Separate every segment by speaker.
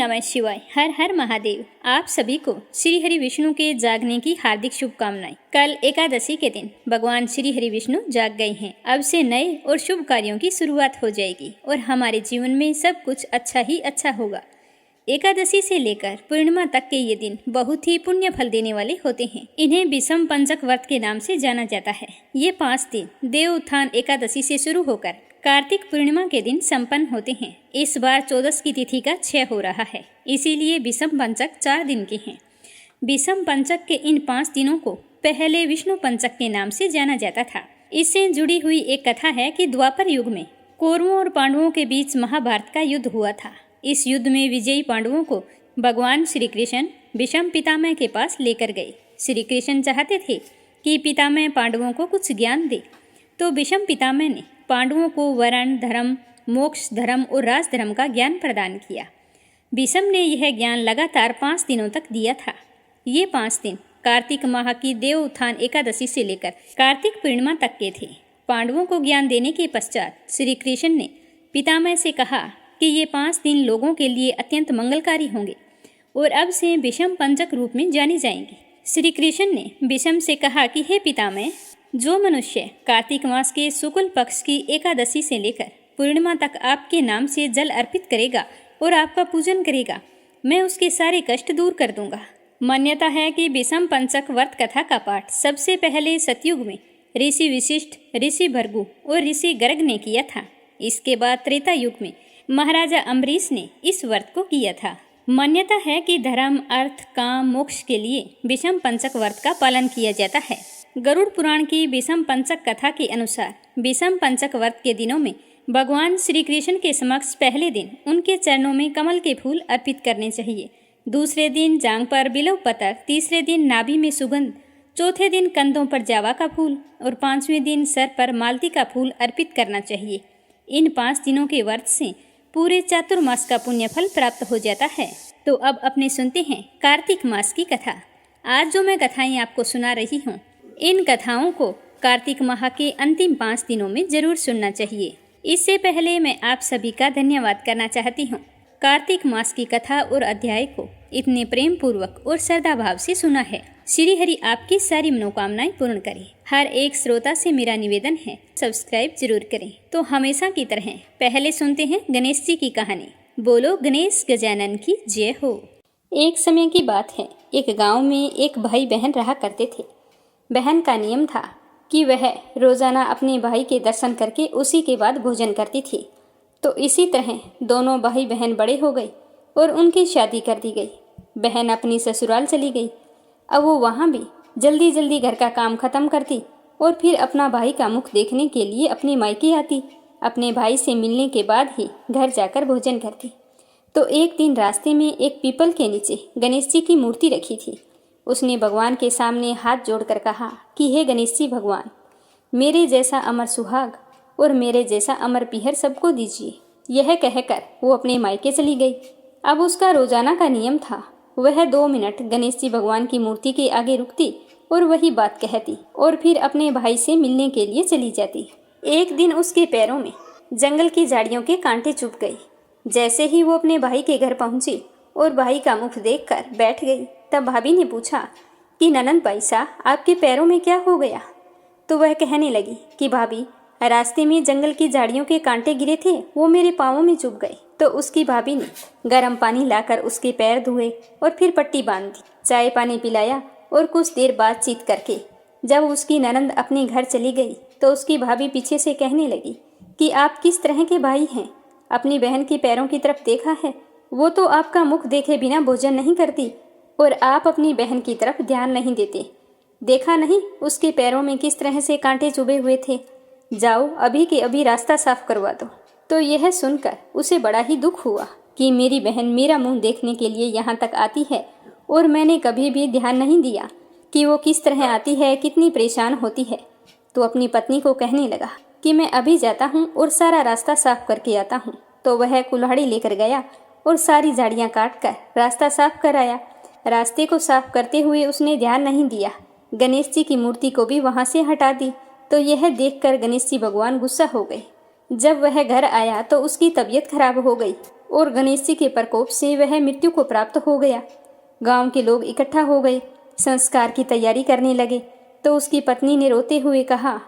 Speaker 1: नमः शिवाय। हर हर महादेव। आप सभी को श्री हरि विष्णु के जागने की हार्दिक शुभकामनाएं। कल एकादशी के दिन भगवान श्री हरि विष्णु जाग गए हैं। अब से नए और शुभ कार्यों की शुरुआत हो जाएगी और हमारे जीवन में सब कुछ अच्छा ही अच्छा होगा। एकादशी से लेकर पूर्णिमा तक के ये दिन बहुत ही पुण्य फल देने वाले होते हैं। इन्हें विषम पंचक व्रत के नाम से जाना जाता है। ये 5 दिन देव उत्थान एकादशी से शुरू होकर कार्तिक पूर्णिमा के दिन संपन्न होते हैं। इस बार 14 की तिथि का 6 हो रहा है, इसीलिए विषम पंचक 4 दिन के हैं। विषम पंचक के इन 5 दिनों को पहले विष्णु पंचक के नाम से जाना जाता था। इससे जुड़ी हुई एक कथा है कि द्वापर युग में कौरवों और पांडवों के बीच महाभारत का युद्ध हुआ था। इस युद्ध में विजयी पांडवों को भगवान श्री कृष्ण विषम पितामह के पास लेकर गए। श्री कृष्ण चाहते थे कि पितामह पांडवों को कुछ ज्ञान दे, तो विषम पितामह ने पांडवों को वर्ण, धर्म, मोक्ष धर्म और राज धर्म का ज्ञान प्रदान किया। विषम ने यह ज्ञान लगातार 5 दिनों तक दिया था। ये 5 दिन कार्तिक माह की देव उत्थान एकादशी से लेकर कार्तिक पूर्णिमा तक के थे। पांडवों को ज्ञान देने के पश्चात श्री कृष्ण ने पितामह से कहा कि ये 5 दिन लोगों के लिए अत्यंत मंगलकारी होंगे और अब से विषम पंचक रूप में जाने जाएंगे। श्री कृष्ण ने विषम से कहा कि हे पितामह, जो मनुष्य कार्तिक मास के शुक्ल पक्ष की एकादशी से लेकर पूर्णिमा तक आपके नाम से जल अर्पित करेगा और आपका पूजन करेगा, मैं उसके सारे कष्ट दूर कर दूंगा। मान्यता है कि विषम पंचक व्रत कथा का पाठ सबसे पहले सतयुग में ऋषि वशिष्ठ, ऋषि भृगु और ऋषि गर्ग ने किया था। इसके बाद त्रेता युग में महाराजा अम्बरीश ने इस व्रत को किया था। मान्यता है कि धर्म, अर्थ, काम, मोक्ष के लिए विषम पंचक व्रत का पालन किया जाता है। गरुड़ पुराण की विषम पंचक कथा के अनुसार विषम पंचक व्रत के दिनों में भगवान श्री कृष्ण के समक्ष पहले दिन उनके चरणों में कमल के फूल अर्पित करने चाहिए, दूसरे दिन जांग पर बिल्व पत्र, तीसरे दिन नाभि में सुगंध, चौथे दिन कंधों पर जावा का फूल और 5वें दिन सर पर मालती का फूल अर्पित करना चाहिए। इन 5 दिनों के व्रत से पूरे चातुर्मास का पुण्य फल प्राप्त हो जाता है। तो अब अपने सुनते हैं कार्तिक मास की कथा। आज जो मैं कथाएं आपको सुना रही हूँ, इन कथाओं को कार्तिक माह के अंतिम 5 दिनों में जरूर सुनना चाहिए। इससे पहले मैं आप सभी का धन्यवाद करना चाहती हूँ। कार्तिक मास की कथा और अध्याय को इतने प्रेम पूर्वक और श्रद्धा भाव से सुना है। श्री हरि आपकी सारी मनोकामनाएं पूर्ण करे। हर एक श्रोता से मेरा निवेदन है, सब्सक्राइब जरूर करें। तो हमेशा की तरह पहले सुनते हैं गणेश जी की कहानी। बोलो गणेश गजानन की जय हो। एक समय की बात है, एक गांव में एक भाई बहन रहा करते थे। बहन का नियम था कि वह रोजाना अपने भाई के दर्शन करके उसी के बाद भोजन करती थी। तो इसी तरह दोनों भाई बहन बड़े हो गए और उनकी शादी कर दी गई। बहन अपनी ससुराल चली गई। अब वो वहाँ भी जल्दी जल्दी घर का काम खत्म करती और फिर अपना भाई का मुख देखने के लिए अपने मायके आती। अपने भाई से मिलने के बाद ही घर जाकर भोजन करती। तो एक दिन रास्ते में एक पीपल के नीचे गणेश जी की मूर्ति रखी थी। उसने भगवान के सामने हाथ जोड़कर कहा कि हे गणेश जी भगवान, मेरे जैसा अमर सुहाग और मेरे जैसा अमर पीहर सबको दीजिए। यह कहकर वो अपने मायके चली गई। अब उसका रोजाना का नियम था, वह 2 मिनट गणेश जी भगवान की मूर्ति के आगे रुकती और वही बात कहती और फिर अपने भाई से मिलने के लिए चली जाती। एक दिन उसके पैरों में जंगल की झाड़ियों के कांटे चुभ गए। जैसे ही वो अपने भाई के घर पहुंची और भाई का मुख देखकर बैठ गई, तब भाभी ने पूछा कि ननंद पैसा आपके पैरों में क्या हो गया। तो वह कहने लगी कि भाभी, रास्ते में जंगल की झाड़ियों के कांटे गिरे थे, वो मेरे पाँवों में चुभ गए। तो उसकी भाभी ने गर्म पानी लाकर उसके पैर धोए और फिर पट्टी बांध दी, चाय पानी पिलाया और कुछ देर बातचीत करके जब उसकी ननंद अपने घर चली गई तो उसकी भाभी पीछे से कहने लगी कि आप किस तरह के भाई हैं, अपनी बहन के पैरों की तरफ देखा है, वो तो आपका मुख देखे बिना भोजन नहीं करती और आप अपनी बहन की तरफ ध्यान नहीं देते। देखा नहीं उसके पैरों में किस तरह से कांटे चुभे हुए थे। जाओ अभी के अभी रास्ता साफ करवा दो। तो यह सुनकर उसे बड़ा ही दुख हुआ कि मेरी बहन मेरा मुंह देखने के लिए यहाँ तक आती है और मैंने कभी भी ध्यान नहीं दिया कि वो किस तरह आती है, कितनी परेशान होती है। तो अपनी पत्नी को कहने लगा कि मैं अभी जाता हूँ और सारा रास्ता साफ करके आता हूँ। तो वह कुल्हाड़ी लेकर गया और सारी झाड़ियाँ काट कर रास्ता साफ कराया। रास्ते को साफ करते हुए उसने ध्यान नहीं दिया, गणेश जी की मूर्ति को भी वहाँ से हटा दी। तो यह देखकर गणेश जी भगवान गुस्सा हो गए। जब वह घर आया तो उसकी तबीयत खराब हो गई और गणेश जी के प्रकोप से वह मृत्यु को प्राप्त हो गया। गांव के लोग इकट्ठा हो गए, संस्कार की तैयारी करने लगे। तो उसकी पत्नी ने रोते हुए कहा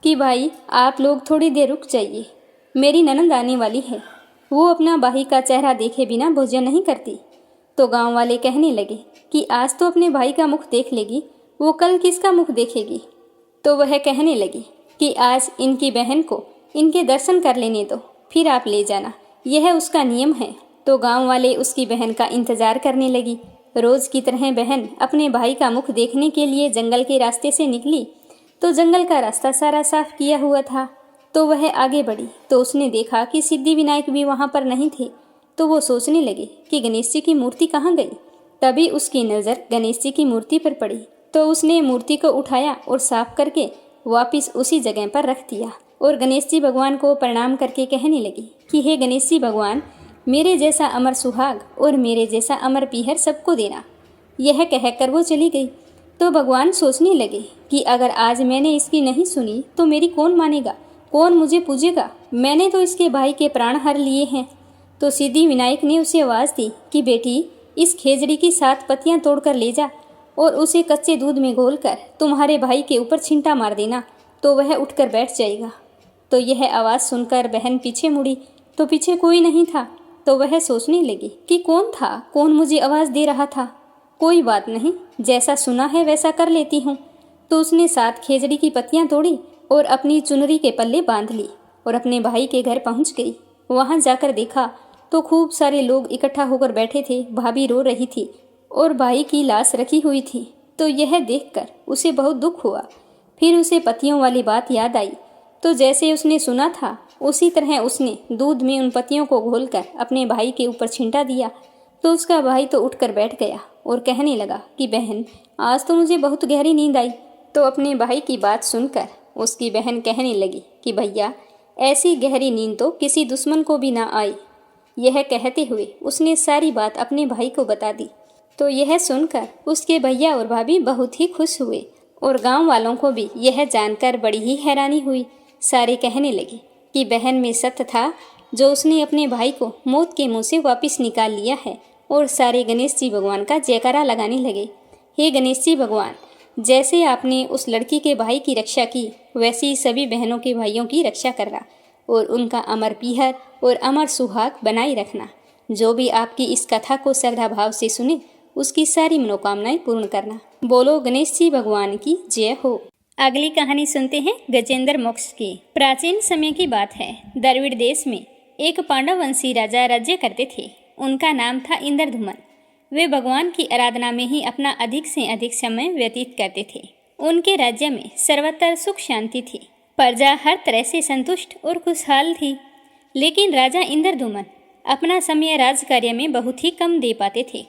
Speaker 1: कि भाई आप लोग थोड़ी देर रुक जाइए, मेरी ननंद आने वाली है, वो अपना भाई का चेहरा देखे बिना भोजन नहीं करती। तो गांव वाले कहने लगे कि आज तो अपने भाई का मुख देख लेगी, वो कल किसका मुख देखेगी। तो वह कहने लगी कि आज इनकी बहन को इनके दर्शन कर लेने दो, फिर आप ले जाना, यह उसका नियम है। तो गांव वाले उसकी बहन का इंतजार करने लगी। रोज की तरह बहन अपने भाई का मुख देखने के लिए जंगल के रास्ते से निकली। तो जंगल का रास्ता सारा साफ किया हुआ था। तो वह आगे बढ़ी तो उसने देखा कि सिद्धि विनायक भी वहां पर नहीं थे। तो वो सोचने लगी कि गणेश जी की मूर्ति कहाँ गई। तभी उसकी नज़र गणेश जी की मूर्ति पर पड़ी। तो उसने मूर्ति को उठाया और साफ करके वापिस उसी जगह पर रख दिया और गणेश जी भगवान को प्रणाम करके कहने लगी कि हे गणेश जी भगवान, मेरे जैसा अमर सुहाग और मेरे जैसा अमर पीहर सबको देना। यह कहकर वो चली गई। तो भगवान सोचने लगे कि अगर आज मैंने इसकी नहीं सुनी तो मेरी कौन मानेगा, कौन मुझे पूजेगा। मैंने तो इसके भाई के प्राण हर लिए हैं। तो सिद्धि विनायक ने उसे आवाज़ दी कि बेटी, इस खेजड़ी की 7 पत्तियां तोड़कर ले जा और उसे कच्चे दूध में घोलकर तुम्हारे भाई के ऊपर छींटा मार देना, तो वह उठकर बैठ जाएगा। तो यह आवाज़ सुनकर बहन पीछे मुड़ी तो पीछे कोई नहीं था। तो वह सोचने लगी कि कौन था, कौन मुझे आवाज़ दे रहा था। कोई बात नहीं, जैसा सुना है वैसा कर लेती हूँ। तो उसने 7 खेजड़ी की पत्तियां तोड़ी और अपनी चुनरी के पल्ले बांध ली और अपने भाई के घर पहुँच गई। वहाँ जाकर देखा तो खूब सारे लोग इकट्ठा होकर बैठे थे। भाभी रो रही थी और भाई की लाश रखी हुई थी। तो यह देखकर उसे बहुत दुख हुआ। फिर उसे पत्तियों वाली बात याद आई। तो जैसे उसने सुना था उसी तरह उसने दूध में उन पत्तियों को घोलकर अपने भाई के ऊपर छींटा दिया। तो उसका भाई तो उठकर बैठ गया और कहने लगा कि बहन, आज तो मुझे बहुत गहरी नींद आई। तो अपने भाई की बात सुनकर उसकी बहन कहने लगी कि भैया, ऐसी गहरी नींद तो किसी दुश्मन को भी ना आई। यह कहते हुए उसने सारी बात अपने भाई को बता दी। तो यह सुनकर उसके भैया और भाभी बहुत ही खुश हुए और गांव वालों को भी यह जानकर बड़ी ही हैरानी हुई। सारे कहने लगे कि बहन में सत्य था जो उसने अपने भाई को मौत के मुंह से वापस निकाल लिया है। और सारे गणेश जी भगवान का जयकारा लगाने लगे। हे गणेश जी भगवान, जैसे आपने उस लड़की के भाई की रक्षा की, वैसे ही सभी बहनों के भाइयों की रक्षा करना और उनका अमर पीहर और अमर सुहाग बनाए रखना। जो भी आपकी इस कथा को श्रद्धा भाव से सुने, उसकी सारी मनोकामनाएं पूर्ण करना। बोलो गणेश जी भगवान की जय हो। अगली कहानी सुनते हैं गजेंद्र मोक्ष की। प्राचीन समय की बात है। द्रविड़ देश में एक पांडव वंशी राजा राज्य करते थे। उनका नाम था इंद्रधुमन। वे भगवान की आराधना में ही अपना अधिक से अधिक समय व्यतीत करते थे। उनके राज्य में सर्वत्र सुख शांति थी। प्रजा हर तरह से संतुष्ट और खुशहाल थी। लेकिन राजा इंद्रधुमन अपना समय राज कार्य में बहुत ही कम दे पाते थे।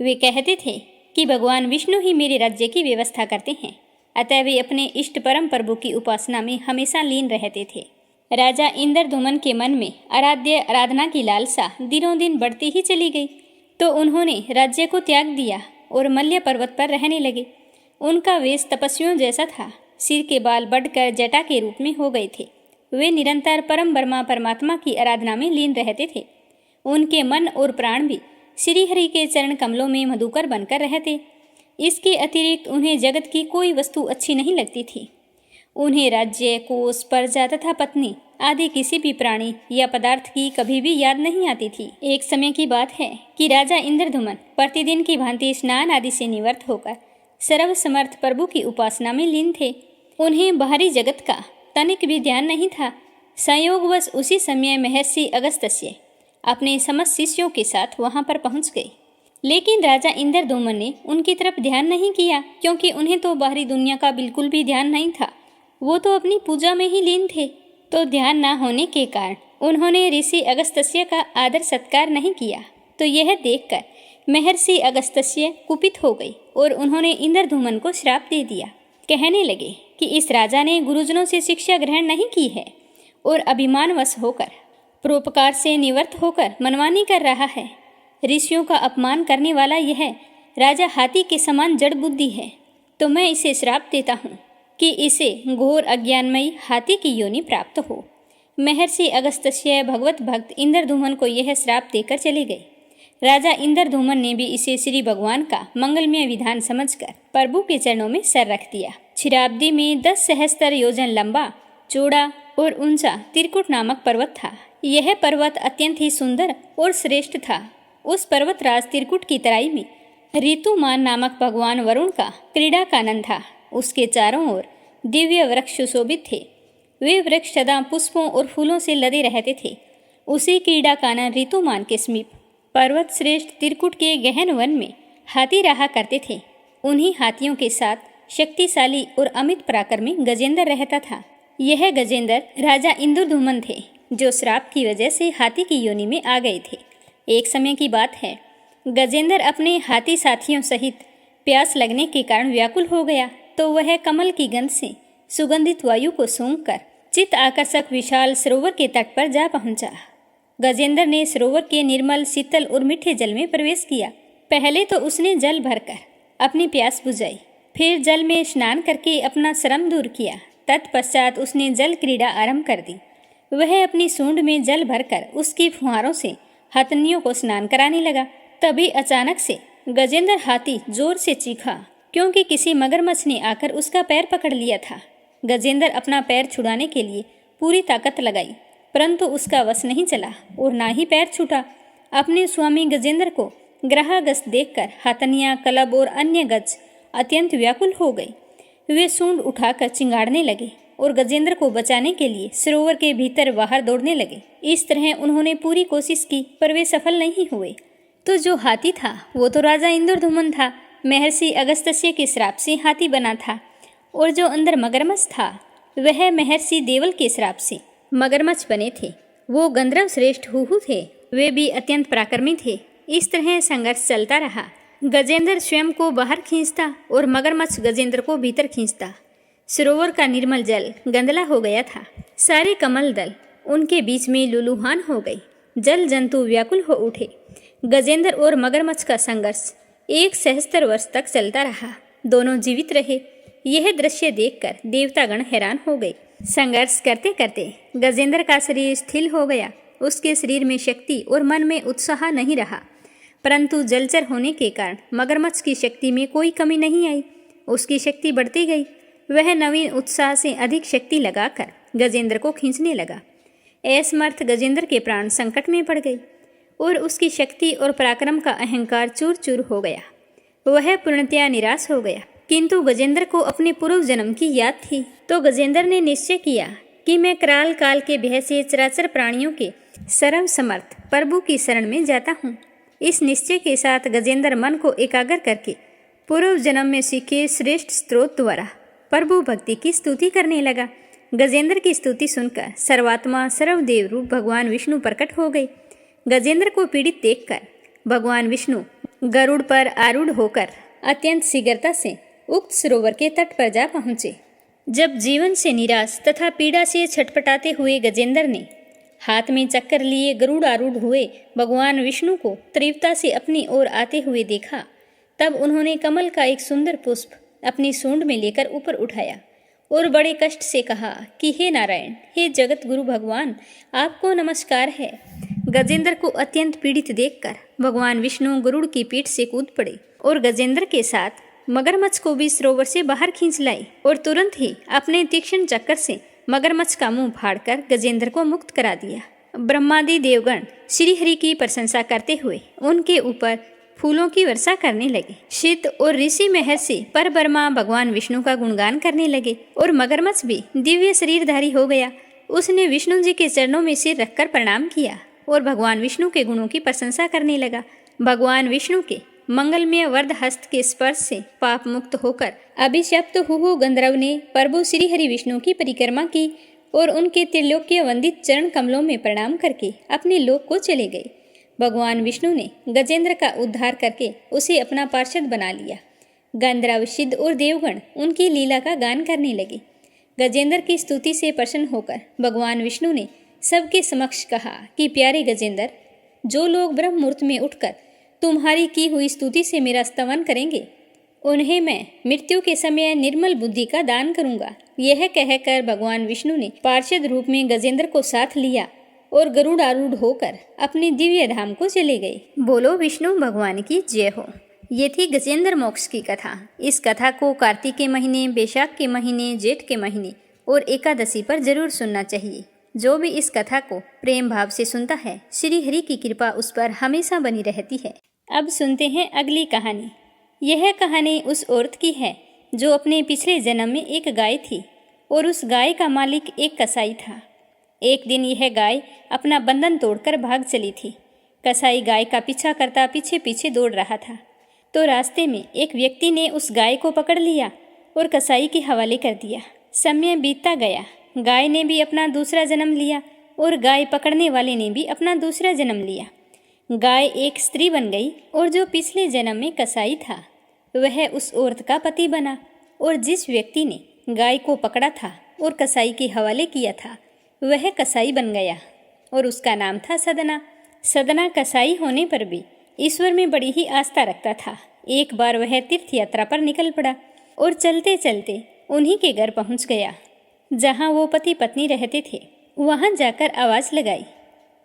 Speaker 1: वे कहते थे कि भगवान विष्णु ही मेरे राज्य की व्यवस्था करते हैं, अतः वे अपने इष्ट परम प्रभु की उपासना में हमेशा लीन रहते थे। राजा इंद्रधुमन के मन में आराध्य आराधना की लालसा दिनों दिन बढ़ती ही चली गई। तो उन्होंने राज्य को त्याग दिया और मल्य पर्वत पर रहने लगे। उनका वेश तपस्वियों जैसा था। सिर के बाल बढ़कर जटा के रूप में हो गए थे। वे निरंतर परम ब्रह्मा परमात्मा की आराधना में लीन रहते थे। उनके मन और प्राण भी श्री हरि के चरण कमलों में मधुकर बनकर रहते। इसके अतिरिक्त उन्हें जगत की कोई वस्तु अच्छी नहीं लगती थी। उन्हें राज्य, कोष, प्रजा तथा पत्नी आदि किसी भी प्राणी या पदार्थ की कभी भी याद नहीं आती थी। एक समय की बात है कि राजा इंद्रधुमन प्रतिदिन की भांति स्नान आदि से निवृत्त होकर सर्वसमर्थ प्रभु की उपासना में लीन थे। उन्हें बाहरी जगत का तनिक भी ध्यान नहीं था। संयोगवश उसी समय महर्षि अगस्त्य अपने समस्त शिष्यों के साथ वहां पर पहुंच गए। लेकिन राजा इंद्रधुमन ने उनकी तरफ ध्यान नहीं किया, क्योंकि उन्हें तो बाहरी दुनिया का बिल्कुल भी ध्यान नहीं था। वो तो अपनी पूजा में ही लीन थे। तो ध्यान न होने के कारण उन्होंने ऋषि अगस्त्य का आदर सत्कार नहीं किया। तो यह देखकर महर्षि अगस्त्य कुपित हो गई और उन्होंने इंद्रधुमन को श्राप दे दिया। कहने लगे कि इस राजा ने गुरुजनों से शिक्षा ग्रहण नहीं की है और अभिमानवश होकर परोपकार से निवृत्त होकर मनमानी कर रहा है। ऋषियों का अपमान करने वाला यह राजा हाथी के समान जड़ बुद्धि है। तो मैं इसे श्राप देता हूँ कि इसे घोर अज्ञानमयी हाथी की योनि प्राप्त हो। महर्षि अगस्त्य भगवत भक्त इंद्रधूमन को यह श्राप देकर चले गए। राजा इंद्रधूमन ने भी इसे श्री भगवान का मंगलमय विधान समझकर प्रभु के चरणों में सर रख दिया। क्षीराब्दी में 10 सहस्त्र योजन लंबा, चौड़ा और ऊंचा त्रिकुट नामक पर्वत था। यह पर्वत अत्यंत ही सुंदर और श्रेष्ठ था। उस पर्वतराज त्रिकुट की तराई में ऋतुमान नामक भगवान वरुण का क्रीड़ा कानन था। उसके चारों ओर दिव्य वृक्ष सुशोभित थे। वे वृक्ष सदा पुष्पों और फूलों से लदे रहते थे। उसी क्रीड़ा कानन ऋतुमान के समीप पर्वत श्रेष्ठ त्रिकुट के गहन वन में हाथी रहा करते थे। उन्हीं हाथियों के साथ शक्तिशाली और अमित पराक्रमी गजेंद्र रहता था। यह गजेंद्र राजा इंद्रधूमन थे, जो श्राप की वजह से हाथी की योनि में आ गए थे। एक समय की बात है, गजेंद्र अपने हाथी साथियों सहित प्यास लगने के कारण व्याकुल हो गया, तो वह कमल की गंध से सुगंधित वायु को सूंघकर चित्त आकर्षक विशाल सरोवर के तट पर जा पहुंचा। गजेंद्र ने सरोवर के निर्मल, शीतल और मीठे जल में प्रवेश किया। पहले तो उसने जल भरकर अपनी प्यास बुझाई, फिर जल में स्नान करके अपना श्रम दूर किया। तत्पश्चात उसने जल क्रीड़ा आरंभ कर दी। वह अपनी सूंड में जल भरकर उसकी फुहारों से हथनियों को स्नान कराने लगा। तभी अचानक से गजेंद्र हाथी जोर से चीखा, क्योंकि किसी मगरमच्छ ने आकर उसका पैर पकड़ लिया था। गजेंद्र अपना पैर छुड़ाने के लिए पूरी ताकत लगाई, परंतु उसका वश नहीं चला और ना ही पैर छूटा। अपने स्वामी गजेंद्र को ग्रहागस देखकर हथनियाँ, कलब और अन्य गज अत्यंत व्याकुल हो गई। वे सूंड उठाकर चिंगाड़ने लगे और गजेंद्र को बचाने के लिए सरोवर के भीतर बाहर दौड़ने लगे। इस तरह उन्होंने पूरी कोशिश की, पर वे सफल नहीं हुए। तो जो हाथी था वो तो राजा इंद्रधूमन था। महर्षि अगस्त्य के श्राप से हाथी बना था, और जो अंदर मगरमच्छ था वह महर्षि देवल के श्राप से मगरमच्छ बने थे। वो गंधर्व श्रेष्ठ हुहु थे, वे भी अत्यंत पराक्रमी थे। इस तरह संघर्ष चलता रहा। गजेंद्र स्वयं को बाहर खींचता और मगरमच्छ गजेंद्र को भीतर खींचता। सरोवर का निर्मल जल गंदला हो गया था। सारे कमल दल उनके बीच में लुलुहान हो गई। जल जंतु व्याकुल हो उठे। गजेंद्र और मगरमच्छ का संघर्ष 1 सहस्त्र वर्ष तक चलता रहा। दोनों जीवित रहे। यह दृश्य देखकर देवतागण हैरान हो गए। संघर्ष करते करते गजेंद्र का शरीर स्थिर हो गया। उसके शरीर में शक्ति और मन में उत्साह नहीं रहा, परंतु जलचर होने के कारण मगरमच्छ की शक्ति में कोई कमी नहीं आई। उसकी शक्ति बढ़ती गई। वह नवीन उत्साह से अधिक शक्ति लगाकर गजेंद्र को खींचने लगा। असमर्थ गजेंद्र के प्राण संकट में पड़ गए और उसकी शक्ति और पराक्रम का अहंकार चूर चूर हो गया। वह पूर्णतया निराश हो गया। किंतु गजेंद्र को अपने पूर्व जन्म की याद थी, तो गजेंद्र ने निश्चय किया कि मैं कराल काल के भय से चराचर प्राणियों के सर्वसमर्थ प्रभु की शरण में जाता हूँ। इस निश्चय के साथ गजेंद्र मन को एकाग्र करके पूर्व जन्म में सीखे श्रेष्ठ स्त्रोत द्वारा प्रभु भक्ति की स्तुति करने लगा। गजेंद्र की स्तुति सुनकर सर्वात्मा सर्वदेव रूप भगवान विष्णु प्रकट हो गए। गजेंद्र को पीड़ित देखकर भगवान विष्णु गरुड़ पर आरूढ़ होकर अत्यंत शीघ्रता से उक्त सरोवर के तट पर जा पहुंचे। जब जीवन से निराश तथा पीड़ा से छटपटाते हुए गजेंद्र ने हाथ में चक्कर लिए गरुड़ आरूढ़ हुए भगवान विष्णु को तीव्रता से अपनी ओर आते हुए देखा, तब उन्होंने कमल का एक सुंदर पुष्प अपनी सूंड में लेकर ऊपर उठाया और बड़े कष्ट से कहा कि हे नारायण, हे जगत गुरु भगवान, आपको नमस्कार है। गजेंद्र को अत्यंत पीड़ित देखकर भगवान विष्णु गरुड़ की पीठ से कूद पड़े और गजेंद्र के साथ मगरमच्छ को भी सरोवर से बाहर खींच लाई और तुरंत ही अपने तीक्ष्ण चक्कर से मगरमच्छ का मुंह फाड़कर गजेंद्र को मुक्त करा दिया। ब्रह्मादि देवगण श्री हरि की प्रशंसा करते हुए उनके ऊपर फूलों की वर्षा करने लगे। सिद्ध और ऋषि महर्षि परब्रह्मा भगवान विष्णु का गुणगान करने लगे और मगरमच्छ भी दिव्य शरीरधारी हो गया। उसने विष्णु जी के चरणों में सिर रखकर प्रणाम किया और भगवान विष्णु के गुणों की प्रशंसा करने लगा। भगवान विष्णु के मंगलमय वरद हस्त के स्पर्श से पाप मुक्त होकर अभिशप्त हुहु गंधर्व ने प्रभु श्री हरि विष्णु की परिक्रमा की और उनके त्रिलोक्य वंदित चरण कमलों में प्रणाम करके अपने लोक को चले गए। भगवान विष्णु ने गजेंद्र का उद्धार करके उसे अपना पार्षद बना लिया। गंधर्व, सिद्ध और देवगण उनकी लीला का गान करने लगे। गजेंद्र की स्तुति से प्रसन्न होकर भगवान विष्णु ने सबके समक्ष कहा कि प्यारे गजेंद्र, जो लोग ब्रह्म मुहूर्त में उठकर तुम्हारी की हुई स्तुति से मेरा स्तवन करेंगे, उन्हें मैं मृत्यु के समय निर्मल बुद्धि का दान करूंगा। यह कहकर भगवान विष्णु ने पार्षद रूप में गजेंद्र को साथ लिया और गरुड़ारूढ़ होकर अपने दिव्य धाम को चले गए। बोलो विष्णु भगवान की जय हो। ये थी गजेंद्र मोक्ष की कथा। इस कथा को कार्तिक के महीने, बैशाख के महीने, जेठ के महीने और एकादशी पर जरूर सुनना चाहिए। जो भी इस कथा को प्रेम भाव से सुनता है, श्री हरि की कृपा उस पर हमेशा बनी रहती है। अब सुनते हैं अगली कहानी। यह कहानी उस औरत की है जो अपने पिछले जन्म में एक गाय थी और उस गाय का मालिक एक कसाई था। एक दिन यह गाय अपना बंधन तोड़कर भाग चली थी। कसाई गाय का पीछा करता पीछे पीछे दौड़ रहा था, तो रास्ते में एक व्यक्ति ने उस गाय को पकड़ लिया और कसाई के हवाले कर दिया। समय बीतता गया, गाय ने भी अपना दूसरा जन्म लिया और गाय पकड़ने वाले ने भी अपना दूसरा जन्म लिया। गाय एक स्त्री बन गई और जो पिछले जन्म में कसाई था वह उस औरत का पति बना। और जिस व्यक्ति ने गाय को पकड़ा था और कसाई के हवाले किया था वह कसाई बन गया और उसका नाम था सदना। सदना कसाई होने पर भी ईश्वर में बड़ी ही आस्था रखता था। एक बार वह तीर्थ यात्रा पर निकल पड़ा और चलते चलते उन्हीं के घर पहुंच गया जहां वो पति पत्नी रहते थे। वहां जाकर आवाज लगाई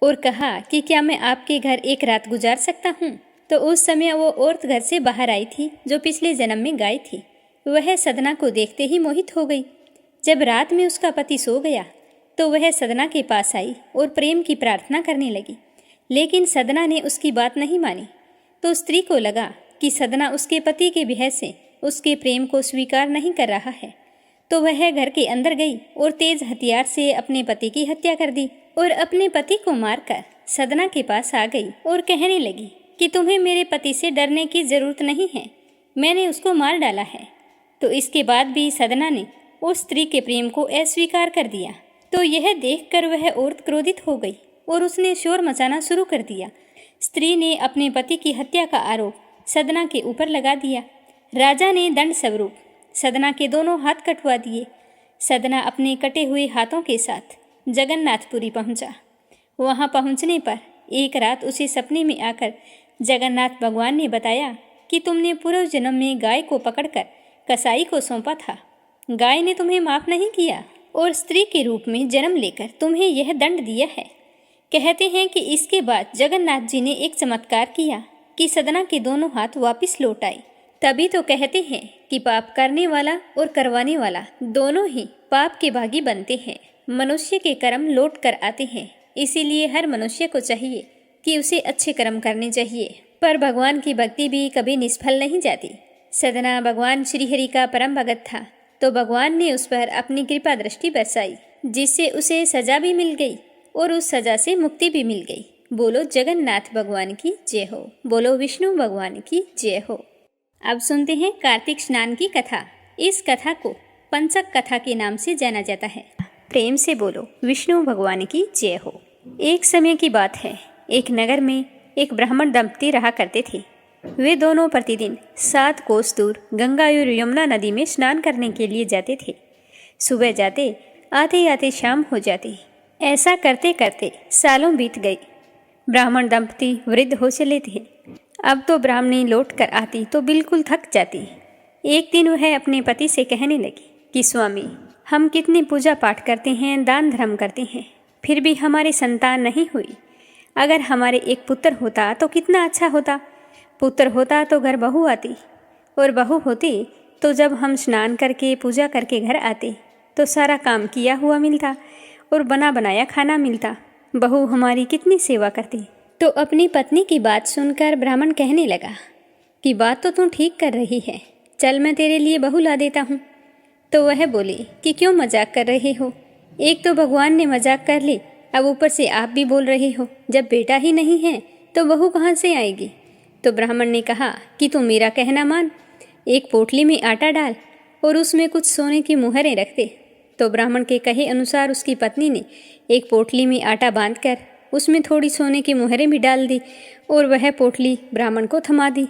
Speaker 1: और कहा कि क्या मैं आपके घर एक रात गुजार सकता हूँ। तो उस समय वो औरत घर से बाहर आई थी जो पिछले जन्म में गाय थी। वह सदना को देखते ही मोहित हो गई। जब रात में उसका पति सो गया तो वह सदना के पास आई और प्रेम की प्रार्थना करने लगी, लेकिन सदना ने उसकी बात नहीं मानी। तो स्त्री को लगा कि सदना उसके पति के विरह से उसके प्रेम को स्वीकार नहीं कर रहा है, तो वह घर के अंदर गई और तेज हथियार से अपने पति की हत्या कर दी और अपने पति को मारकर सदना के पास आ गई और कहने लगी कि तुम्हें मेरे पति से डरने की जरूरत नहीं है, मैंने उसको मार डाला है। तो इसके बाद भी सदना ने उस स्त्री के प्रेम को अस्वीकार कर दिया। तो यह देखकर वह औरत क्रोधित हो गई और उसने शोर मचाना शुरू कर दिया। स्त्री ने अपने पति की हत्या का आरोप सदना के ऊपर लगा दिया। राजा ने दंड स्वरूप सदना के दोनों हाथ कटवा दिए। सदना अपने कटे हुए हाथों के साथ जगन्नाथपुरी पहुंचा। वहां पहुंचने पर एक रात उसे सपने में आकर जगन्नाथ भगवान ने बताया कि तुमने पूर्व जन्म में गाय को पकड़कर कसाई को सौंपा था। गाय ने तुम्हें माफ नहीं किया और स्त्री के रूप में जन्म लेकर तुम्हें यह दंड दिया है। कहते हैं कि इसके बाद जगन्नाथ जी ने एक चमत्कार किया कि सदना के दोनों हाथ वापस लौट आए। तभी तो कहते हैं कि पाप करने वाला और करवाने वाला दोनों ही पाप के भागी बनते हैं। मनुष्य के कर्म लौट कर आते हैं, इसीलिए हर मनुष्य को चाहिए कि उसे अच्छे कर्म करने चाहिए। पर भगवान की भक्ति भी कभी निष्फल नहीं जाती। सदना भगवान श्रीहरि का परम भगत था, तो भगवान ने उस पर अपनी कृपा दृष्टि बरसाई, जिससे उसे सजा भी मिल गई और उस सजा से मुक्ति भी मिल गई। बोलो जगन्नाथ भगवान की जय हो। बोलो विष्णु भगवान की जय हो। अब सुनते हैं कार्तिक स्नान की कथा। इस कथा को पंचक कथा के नाम से जाना जाता है। प्रेम से बोलो विष्णु भगवान की जय हो। एक समय की बात है, एक नगर में एक ब्राह्मण दंपति रहा करते थे। वे दोनों प्रतिदिन 7 कोस दूर गंगा और यमुना नदी में स्नान करने के लिए जाते थे। सुबह जाते, आते आते शाम हो जाती। ऐसा करते करते सालों बीत गए। ब्राह्मण दंपति वृद्ध हो चले थे। अब तो ब्राह्मणी लौट कर आती तो बिल्कुल थक जाती। एक दिन वह अपने पति से कहने लगी कि स्वामी, हम कितनी पूजा पाठ करते हैं, दान धर्म करते हैं, फिर भी हमारी संतान नहीं हुई। अगर हमारे एक पुत्र होता तो कितना अच्छा होता। पुत्र होता तो घर बहू आती, और बहू होती तो जब हम स्नान करके पूजा करके घर आते तो सारा काम किया हुआ मिलता और बना बनाया खाना मिलता। बहू हमारी कितनी सेवा करती। तो अपनी पत्नी की बात सुनकर ब्राह्मण कहने लगा कि बात तो तू ठीक कर रही है, चल मैं तेरे लिए बहू ला देता हूँ। तो वह बोली कि क्यों मजाक कर रहे हो, एक तो भगवान ने मजाक कर ली, अब ऊपर से आप भी बोल रहे हो। जब बेटा ही नहीं है तो बहू कहाँ से आएगी। तो ब्राह्मण ने कहा कि तू मेरा कहना मान, एक पोटली में आटा डाल और उसमें कुछ सोने की मुहरें रख दे। तो ब्राह्मण के कहे अनुसार उसकी पत्नी ने एक पोटली में आटा बांधकर उसमें थोड़ी सोने की मुहरें भी डाल दी और वह पोटली ब्राह्मण को थमा दी।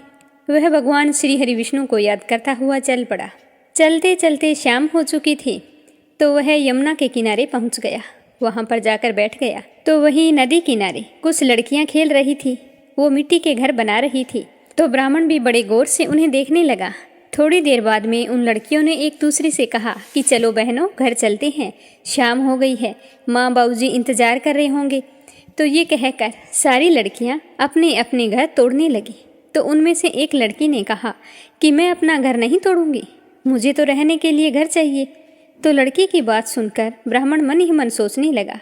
Speaker 1: वह भगवान श्री हरि विष्णु को याद करता हुआ चल पड़ा। चलते चलते शाम हो चुकी थी तो वह यमुना के किनारे पहुंच गया। वहां पर जाकर बैठ गया तो वहीं नदी किनारे कुछ लड़कियां खेल रही थी। वो मिट्टी के घर बना रही थी। तो ब्राह्मण भी बड़े गौर से उन्हें देखने लगा। थोड़ी देर बाद में उन लड़कियों ने एक दूसरे से कहा कि चलो बहनों घर चलते हैं, शाम हो गई है, माँ बाबूजी इंतजार कर रहे होंगे। तो ये कहकर सारी लड़कियां अपने अपने घर तोड़ने लगी। तो उनमें से एक लड़की ने कहा कि मैं अपना घर नहीं तोड़ूंगी, मुझे तो रहने के लिए घर चाहिए। तो लड़की की बात सुनकर ब्राह्मण मन ही मन सोचने लगा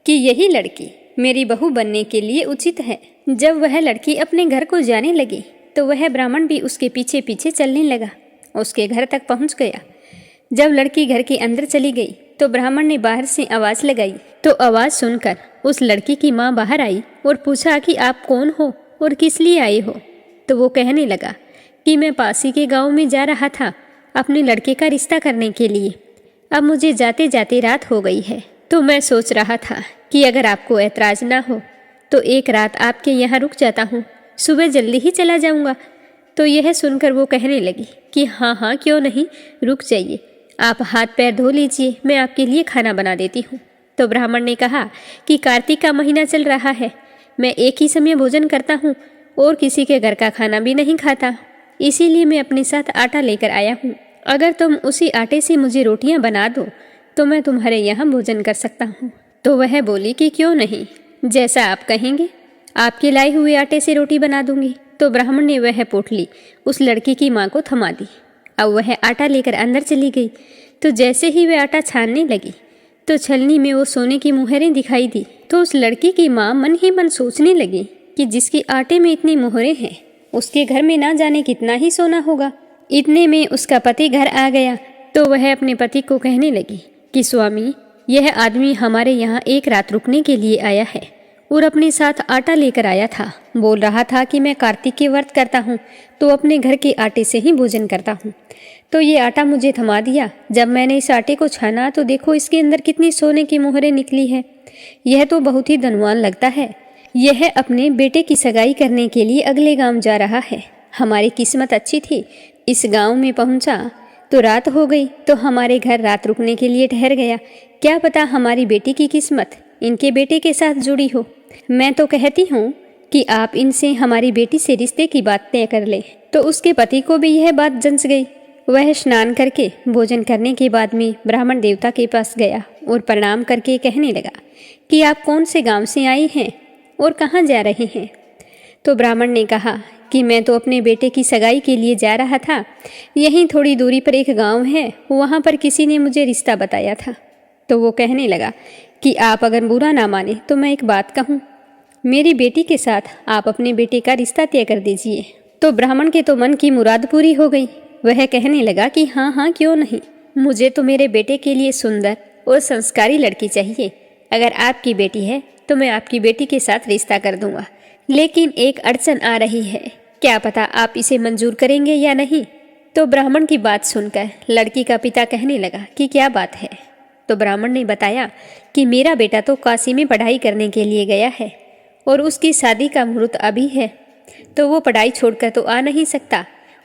Speaker 1: कि यही लड़की मेरी बहू बनने के लिए उचित है। जब वह लड़की अपने घर को जाने लगी तो वह ब्राह्मण भी उसके पीछे पीछे चलने लगा, उसके घर तक पहुंच गया। जब लड़की घर के अंदर चली गई तो ब्राह्मण ने बाहर से आवाज लगाई। तो आवाज सुनकर उस लड़की की माँ बाहर आई और पूछा कि आप कौन हो और किस लिए आए हो। तो वो कहने लगा कि मैं पास ही के गाँव में जा रहा था अपने लड़के का रिश्ता करने के लिए। अब मुझे जाते जाते रात हो गई है, तो मैं सोच रहा था कि अगर आपको ऐतराज ना हो तो एक रात आपके यहाँ रुक जाता हूँ, सुबह जल्दी ही चला जाऊँगा। तो यह सुनकर वो कहने लगी कि हाँ हाँ क्यों नहीं, रुक जाइए, आप हाथ पैर धो लीजिए, मैं आपके लिए खाना बना देती हूँ। तो ब्राह्मण ने कहा कि कार्तिक का महीना चल रहा है, मैं एक ही समय भोजन करता हूँ और किसी के घर का खाना भी नहीं खाता, इसीलिए मैं अपने साथ आटा लेकर आया हूँ। अगर तुम उसी आटे से मुझे रोटियाँ बना दो तो मैं तुम्हारे यहाँ भोजन कर सकता हूँ। तो वह बोली कि क्यों नहीं, जैसा आप कहेंगे, आपके लाए हुए आटे से रोटी बना दूंगी। तो ब्राह्मण ने वह पोटली उस लड़की की माँ को थमा दी। अब वह आटा लेकर अंदर चली गई। तो जैसे ही वह आटा छानने लगी तो छलनी में वो सोने की मुहरें दिखाई दी। तो उस लड़की की माँ मन ही मन सोचने लगी कि जिसके आटे में इतनी मुहरें हैं उसके घर में ना जाने कितना ही सोना होगा। इतने में उसका पति घर आ गया। तो वह अपने पति को कहने लगी कि स्वामी, यह आदमी हमारे यहाँ एक रात रुकने के लिए आया है और अपने साथ आटा लेकर आया था। बोल रहा था कि मैं कार्तिक के व्रत करता हूँ तो अपने घर के आटे से ही भोजन करता हूँ। तो ये आटा मुझे थमा दिया। जब मैंने इस आटे को छाना तो देखो इसके अंदर कितनी सोने की मुहरें निकली है। यह तो बहुत ही धनवान लगता है। यह अपने बेटे की सगाई करने के लिए अगले गांव जा रहा है। हमारी किस्मत अच्छी थी, इस गांव में पहुंचा तो रात हो गई तो हमारे घर रात रुकने के लिए ठहर गया। क्या पता हमारी बेटी की किस्मत इनके बेटे के साथ जुड़ी हो। मैं तो कहती हूँ कि आप इनसे हमारी बेटी से रिश्ते की बात तय कर ले। तो उसके पति को भी यह बात जंच गई। वह स्नान करके भोजन करने के बाद में ब्राह्मण देवता के पास गया और प्रणाम करके कहने लगा कि आप कौन से गांव से आई हैं और कहाँ जा रहे हैं। तो ब्राह्मण ने कहा कि मैं तो अपने बेटे की सगाई के लिए जा रहा था, यहीं थोड़ी दूरी पर एक गांव है, वहाँ पर किसी ने मुझे रिश्ता बताया था। तो वो कहने लगा कि आप अगर बुरा ना माने तो मैं एक बात कहूँ, मेरी बेटी के साथ आप अपने बेटे का रिश्ता तय कर दीजिए। तो ब्राह्मण के तो मन की मुराद पूरी हो गई। वह कहने लगा कि हाँ हाँ क्यों नहीं, मुझे तो मेरे बेटे के लिए सुंदर और संस्कारी लड़की चाहिए। अगर आपकी बेटी है तो मैं आपकी बेटी के साथ रिश्ता कर दूंगा, लेकिन एक अड़चन आ रही है, क्या पता आप इसे मंजूर करेंगे या नहीं। तो ब्राह्मण की बात सुनकर लड़की का पिता कहने लगा कि क्या बात है। तो ब्राह्मण ने बताया कि मेरा बेटा तो काशी में पढ़ाई करने के लिए गया है और उसकी शादी का मुहूर्त अभी है, तो वो पढ़ाई छोड़कर तो आ नहीं सकता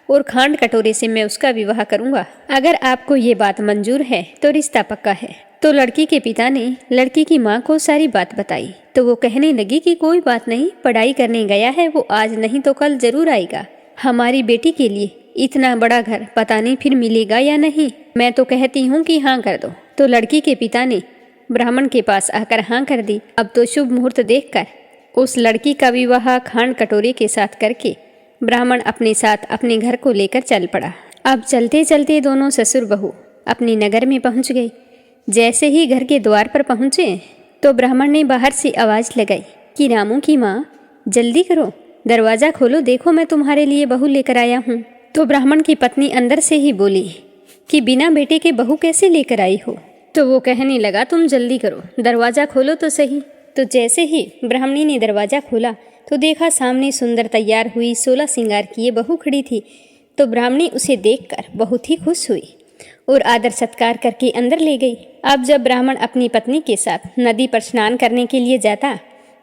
Speaker 1: और खांड कटोरे से मैं उसका विवाह करूंगा। अगर आपको ये बात मंजूर है तो रिश्ता पक्का है। तो लड़की के पिता ने लड़की की माँ को सारी बात बताई। तो वो कहने लगी कि कोई बात नहीं, पढ़ाई करने गया है, वो आज नहीं तो कल जरूर आएगा। हमारी बेटी के लिए इतना बड़ा घर पता नहीं फिर मिलेगा या नहीं, मैं तो कहती हूँ कि हाँ कर दो। तो लड़की के पिता ने ब्राह्मण के पास आकर हाँ कर दी। अब तो शुभ मुहूर्त देखकर उस लड़की का विवाह खांड कटोरे के साथ करके ब्राह्मण अपने साथ अपने घर को लेकर चल पड़ा। अब चलते चलते दोनों ससुर बहू अपने नगर में पहुंच गई। जैसे ही घर के द्वार पर पहुंचे तो ब्राह्मण ने बाहर से आवाज लगाई कि रामू की माँ, जल्दी करो, दरवाजा खोलो, देखो मैं तुम्हारे लिए बहू लेकर आया हूँ। तो ब्राह्मण की पत्नी अंदर से ही बोली कि बिना बेटे के बहू कैसे लेकर आई हो। तो वो कहने लगा तुम जल्दी करो, दरवाजा खोलो तो सही। तो जैसे ही ब्राह्मणी ने दरवाजा खोला तो देखा सामने सुंदर तैयार हुई 16 श्रृंगार किए बहू खड़ी थी। तो ब्राह्मणी उसे देखकर बहुत ही खुश हुई और आदर सत्कार करके अंदर ले गई। अब जब ब्राह्मण अपनी पत्नी के साथ नदी पर स्नान करने के लिए जाता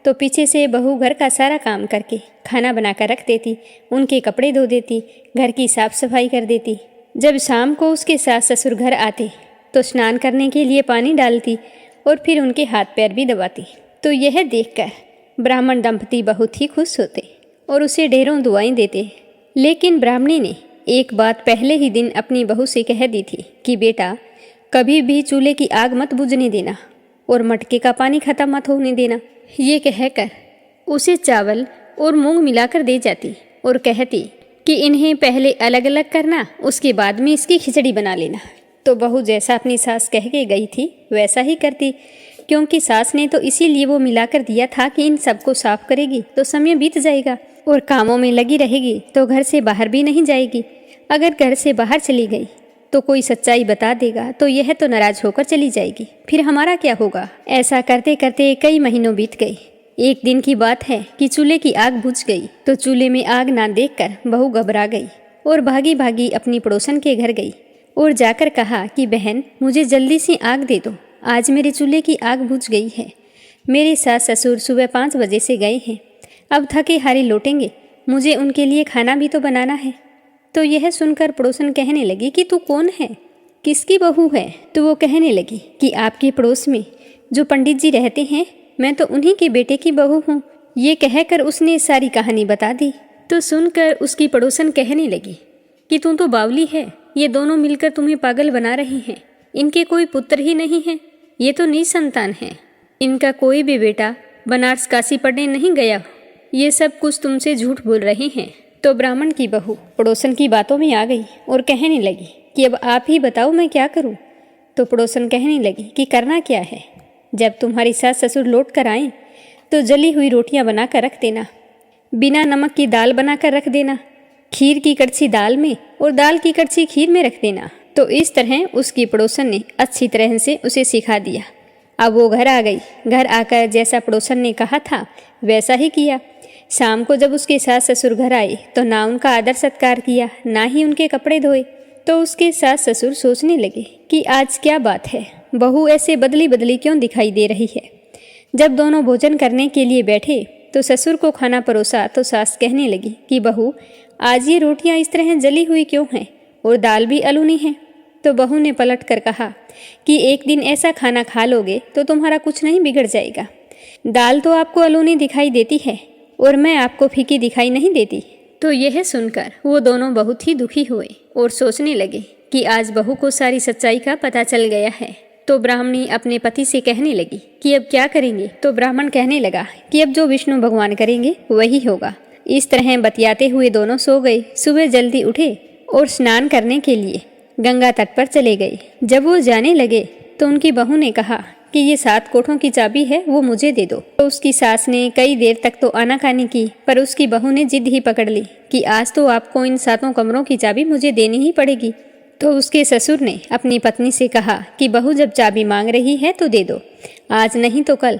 Speaker 1: तो पीछे से बहू घर का सारा काम करके खाना बनाकर रख देती, उनके कपड़े धो देती, घर की साफ सफाई कर देती। जब शाम को उसके सास ससुर घर आते तो स्नान करने के लिए पानी डालती और फिर उनके हाथ पैर भी दबाती। तो यह देखकर ब्राह्मण दंपति बहुत ही खुश होते और उसे ढेरों दुआएं देते। लेकिन ब्राह्मणी ने एक बात पहले ही दिन अपनी बहू से कह दी थी कि बेटा, कभी भी चूल्हे की आग मत बुझने देना और मटके का पानी खत्म मत होने देना। ये कहकर उसे चावल और मूंग मिलाकर दे जाती और कहती कि इन्हें पहले अलग अलग करना, उसके बाद में इसकी खिचड़ी बना लेना। तो बहू जैसा अपनी सास कह के गई थी वैसा ही करती, क्योंकि सास ने तो इसीलिए वो मिलाकर दिया था कि इन सबको साफ करेगी तो समय बीत जाएगा और कामों में लगी रहेगी तो घर से बाहर भी नहीं जाएगी। अगर घर से बाहर चली गई तो कोई सच्चाई बता देगा तो यह तो नाराज होकर चली जाएगी, फिर हमारा क्या होगा। ऐसा करते करते कई महीनों बीत गए। एक दिन की बात है कि चूल्हे की आग बुझ गई तो चूल्हे में आग ना देखकर बहू घबरा गई और भागी भागी अपनी पड़ोसन के घर गई और जाकर कहा कि बहन, मुझे जल्दी से आग दे दो, आज मेरे चूल्हे की आग बुझ गई है। मेरे सास ससुर सुबह 5 बजे से गए हैं, अब थके हारे लौटेंगे, मुझे उनके लिए खाना भी तो बनाना है। तो यह सुनकर पड़ोसन कहने लगी कि तू कौन है, किसकी बहू है। तो वो कहने लगी कि आपके पड़ोस में जो पंडित जी रहते हैं, मैं तो उन्हीं के बेटे की बहू हूँ। ये कहकर उसने सारी कहानी बता दी। तो सुनकर उसकी पड़ोसन कहने लगी कि तू तो बावली है, ये दोनों मिलकर तुम्हें पागल बना रहे हैं। इनके कोई पुत्र ही नहीं है, ये तो निसंतान है। इनका कोई भी बेटा बनारस काशी पढ़ने नहीं गया, ये सब कुछ तुमसे झूठ बोल रहे हैं। तो ब्राह्मण की बहू पड़ोसन की बातों में आ गई और कहने लगी कि अब आप ही बताओ मैं क्या करूं। तो पड़ोसन कहने लगी कि करना क्या है, जब तुम्हारी सास ससुर लौट कर आए तो जली हुई रोटियां बनाकर रख देना, बिना नमक की दाल बनाकर रख देना, खीर की कड़छी दाल में और दाल की कड़छी खीर में रख देना। तो इस तरह उसकी पड़ोसन ने अच्छी तरह से उसे सिखा दिया। अब वो घर आ गई। घर आकर जैसा पड़ोसन ने कहा था वैसा ही किया। शाम को जब उसके सास ससुर घर आए तो ना उनका आदर सत्कार किया, ना ही उनके कपड़े धोए। तो उसके सास ससुर सोचने लगे कि आज क्या बात है, बहू ऐसे बदली बदली क्यों दिखाई दे रही है। जब दोनों भोजन करने के लिए बैठे तो ससुर को खाना परोसा तो सास कहने लगी कि बहू, आज ये रोटियां इस तरह जली हुई क्यों हैं और दाल भी अलूनी है। तो बहू ने पलट कर कहा कि एक दिन ऐसा खाना खा लोगे तो तुम्हारा कुछ नहीं बिगड़ जाएगा। दाल तो आपको अलूनी दिखाई देती है और मैं आपको फीकी दिखाई नहीं देती। तो यह सुनकर वो दोनों बहुत ही दुखी हुए और सोचने लगे कि आज बहू को सारी सच्चाई का पता चल गया है। तो ब्राह्मणी अपने पति से कहने लगी कि अब क्या करेंगे। तो ब्राह्मण कहने लगा कि अब जो विष्णु भगवान करेंगे वही होगा। इस तरह बतियाते हुए दोनों सो गए। सुबह जल्दी उठे और स्नान करने के लिए गंगा तट पर चले गए। जब वो जाने लगे तो उनकी बहू ने कहा कि ये 7 कोठों की चाबी है, वो मुझे दे दो। तो उसकी सास ने कई देर तक तो आनाकानी की, पर उसकी बहू ने जिद ही पकड़ ली कि आज तो आपको इन 7 कमरों की चाबी मुझे देनी ही पड़ेगी। तो उसके ससुर ने अपनी पत्नी से कहा कि बहू जब चाबी मांग रही है तो दे दो, आज नहीं तो कल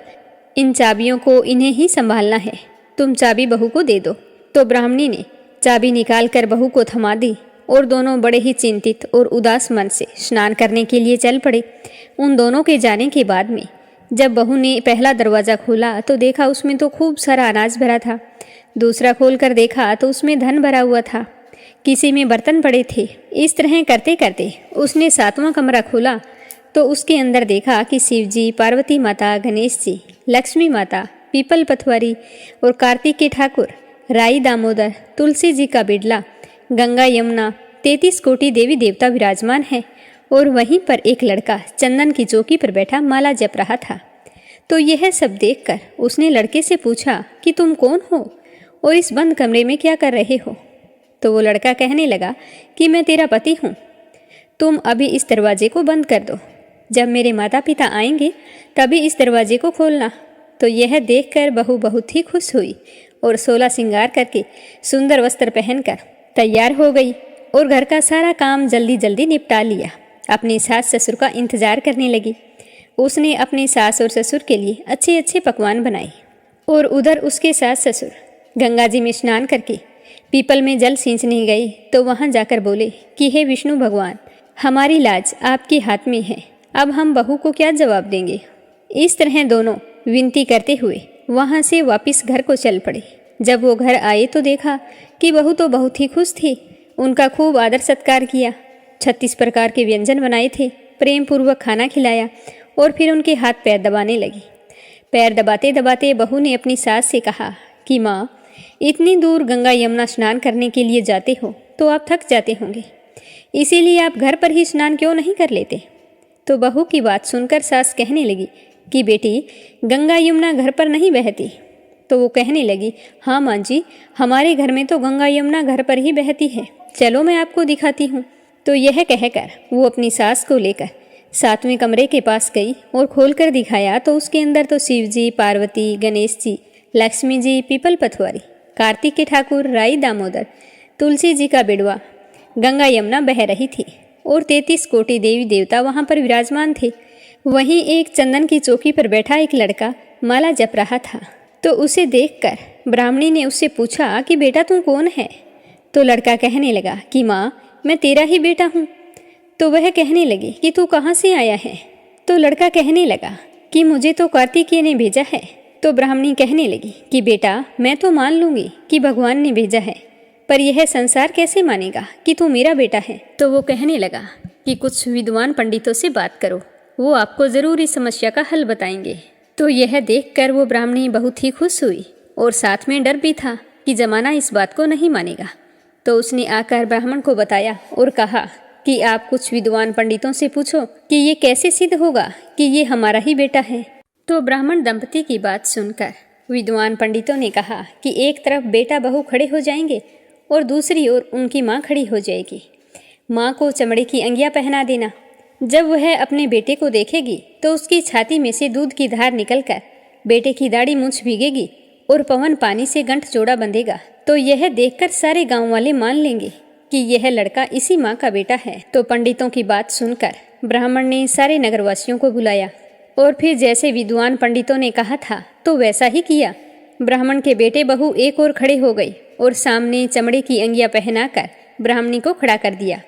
Speaker 1: इन चाबियों को इन्हें ही संभालना है, तुम चाबी बहू को दे दो। तो ब्राह्मणी ने चाबी निकाल कर बहू को थमा दी और दोनों बड़े ही चिंतित और उदास मन से स्नान करने के लिए चल पड़े। उन दोनों के जाने के बाद में जब बहू ने पहला दरवाज़ा खोला तो देखा उसमें तो खूब सारा अनाज भरा था। दूसरा खोल कर देखा तो उसमें धन भरा हुआ था, किसी में बर्तन पड़े थे। इस तरह करते करते उसने 7वां कमरा खोला तो उसके अंदर देखा कि शिव जी, पार्वती माता, गणेश जी, लक्ष्मी माता, पीपल पथवारी और कार्तिक के ठाकुर, राई दामोदर, तुलसी जी का बिडला, गंगा यमुना, 33 कोटि देवी देवता विराजमान है और वहीं पर एक लड़का चंदन की चौकी पर बैठा माला जप रहा था। तो यह सब देखकर उसने लड़के से पूछा कि तुम कौन हो और इस बंद कमरे में क्या कर रहे हो। तो वो लड़का कहने लगा कि मैं तेरा पति हूँ, तुम अभी इस दरवाजे को बंद कर दो, जब मेरे माता पिता आएंगे तभी इस दरवाजे को खोलना। तो यह देखकर बहू बहुत ही खुश हुई और 16 श्रृंगार करके सुंदर वस्त्र पहनकर तैयार हो गई और घर का सारा काम जल्दी जल्दी निपटा लिया। अपनी सास ससुर का इंतजार करने लगी। उसने अपने सास और ससुर के लिए अच्छे अच्छे पकवान बनाए और उधर उसके सास ससुर गंगा जी में स्नान करके पीपल में जल सींचने गए तो वहां जाकर बोले कि हे विष्णु भगवान, हमारी लाज आपके हाथ में है, अब हम बहू को क्या जवाब देंगे। इस तरह दोनों विनती करते हुए वहां से वापस घर को चल पड़े। जब वो घर आए तो देखा कि बहू तो बहुत ही खुश थी। उनका खूब आदर सत्कार किया, 36 प्रकार के व्यंजन बनाए थे, प्रेम पूर्वक खाना खिलाया और फिर उनके हाथ पैर दबाने लगी। पैर दबाते दबाते बहू ने अपनी सास से कहा कि माँ, इतनी दूर गंगा यमुना स्नान करने के लिए जाते हो तो आप थक जाते होंगे, इसीलिए आप घर पर ही स्नान क्यों नहीं कर लेते। तो बहू की बात सुनकर सास कहने लगी कि बेटी, गंगा यमुना घर पर नहीं बहती। तो वो कहने लगी, हाँ माँ जी, हमारे घर में तो गंगा यमुना घर पर ही बहती है, चलो मैं आपको दिखाती हूँ। तो यह कहकर वो अपनी सास को लेकर 7वें कमरे के पास गई और खोलकर दिखाया तो उसके अंदर तो शिव जी, पार्वती, गणेश जी, लक्ष्मी जी, पीपल पथवारी, कार्तिक के ठाकुर, राई दामोदर, तुलसी जी का बिड़वा, गंगा यमुना बह रही थी और 33 कोटि देवी देवता वहाँ पर विराजमान थे। वहीं एक चंदन की चौकी पर बैठा एक लड़का माला जप रहा था। तो उसे देखकर ब्राह्मणी ने उससे पूछा कि बेटा तू कौन है। तो लड़का कहने लगा कि माँ, मैं तेरा ही बेटा हूँ। तो वह कहने लगी कि तू कहाँ से आया है। तो लड़का कहने लगा कि मुझे तो कार्तिकेय ने भेजा है। तो ब्राह्मणी कहने लगी कि बेटा, मैं तो मान लूँगी कि भगवान ने भेजा है, पर यह संसार कैसे मानेगा कि तू मेरा बेटा है। तो वो कहने लगा कि कुछ विद्वान पंडितों से बात करो, वो आपको ज़रूर इस समस्या का हल बताएंगे। तो यह देखकर वो ब्राह्मणी बहुत ही खुश हुई और साथ में डर भी था कि जमाना इस बात को नहीं मानेगा। तो उसने आकर ब्राह्मण को बताया और कहा कि आप कुछ विद्वान पंडितों से पूछो कि ये कैसे सिद्ध होगा कि ये हमारा ही बेटा है। तो ब्राह्मण दंपति की बात सुनकर विद्वान पंडितों ने कहा कि एक तरफ बेटा बहू खड़े हो जाएंगे और दूसरी ओर उनकी माँ खड़ी हो जाएगी। माँ को चमड़े की अंगियाँ पहना देना। जब वह अपने बेटे को देखेगी तो उसकी छाती में से दूध की धार निकलकर बेटे की दाढ़ी मूंछ भीगेगी और पवन पानी से गंठ जोड़ा बंधेगा। तो यह देखकर सारे गांव वाले मान लेंगे कि यह लड़का इसी माँ का बेटा है। तो पंडितों की बात सुनकर ब्राह्मण ने सारे नगरवासियों को बुलाया और फिर जैसे विद्वान पंडितों ने कहा था तो वैसा ही किया। ब्राह्मण के बेटे बहू एक ओर खड़े हो गई और सामने चमड़े की अंगियाँ पहनाकर ब्राह्मणी को खड़ा कर दिया।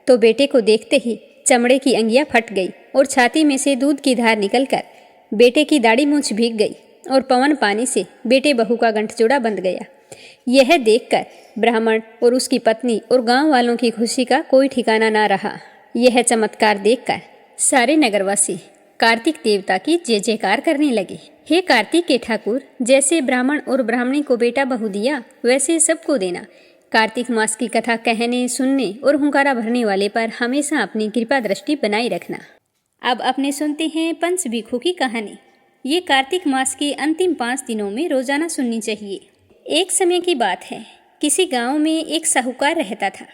Speaker 1: तो बेटे को देखते ही चमड़े की अंगियाँ फट गई और छाती में से दूध की धार निकलकर बेटे की दाढ़ी मूंछ भीग गई और पवन पानी से बेटे बहू का गंठजोड़ा बंध गया। यह देखकर ब्राह्मण और उसकी पत्नी और गांव वालों की खुशी का कोई ठिकाना ना रहा। यह चमत्कार देखकर सारे नगरवासी कार्तिक देवता की जय जयकार करने लगे। हे कार्तिक के ठाकुर, जैसे ब्राह्मण और ब्राह्मणी को बेटा बहू दिया वैसे सबको देना। कार्तिक मास की कथा कहने, सुनने और हुंकारा भरने वाले पर हमेशा अपनी कृपा दृष्टि बनाए रखना। अब अपने सुनते हैं पंच भिक्षु की कहानी। ये कार्तिक मास के अंतिम 5 दिनों में रोजाना सुननी चाहिए। एक समय की बात है, किसी गांव में एक साहूकार रहता था।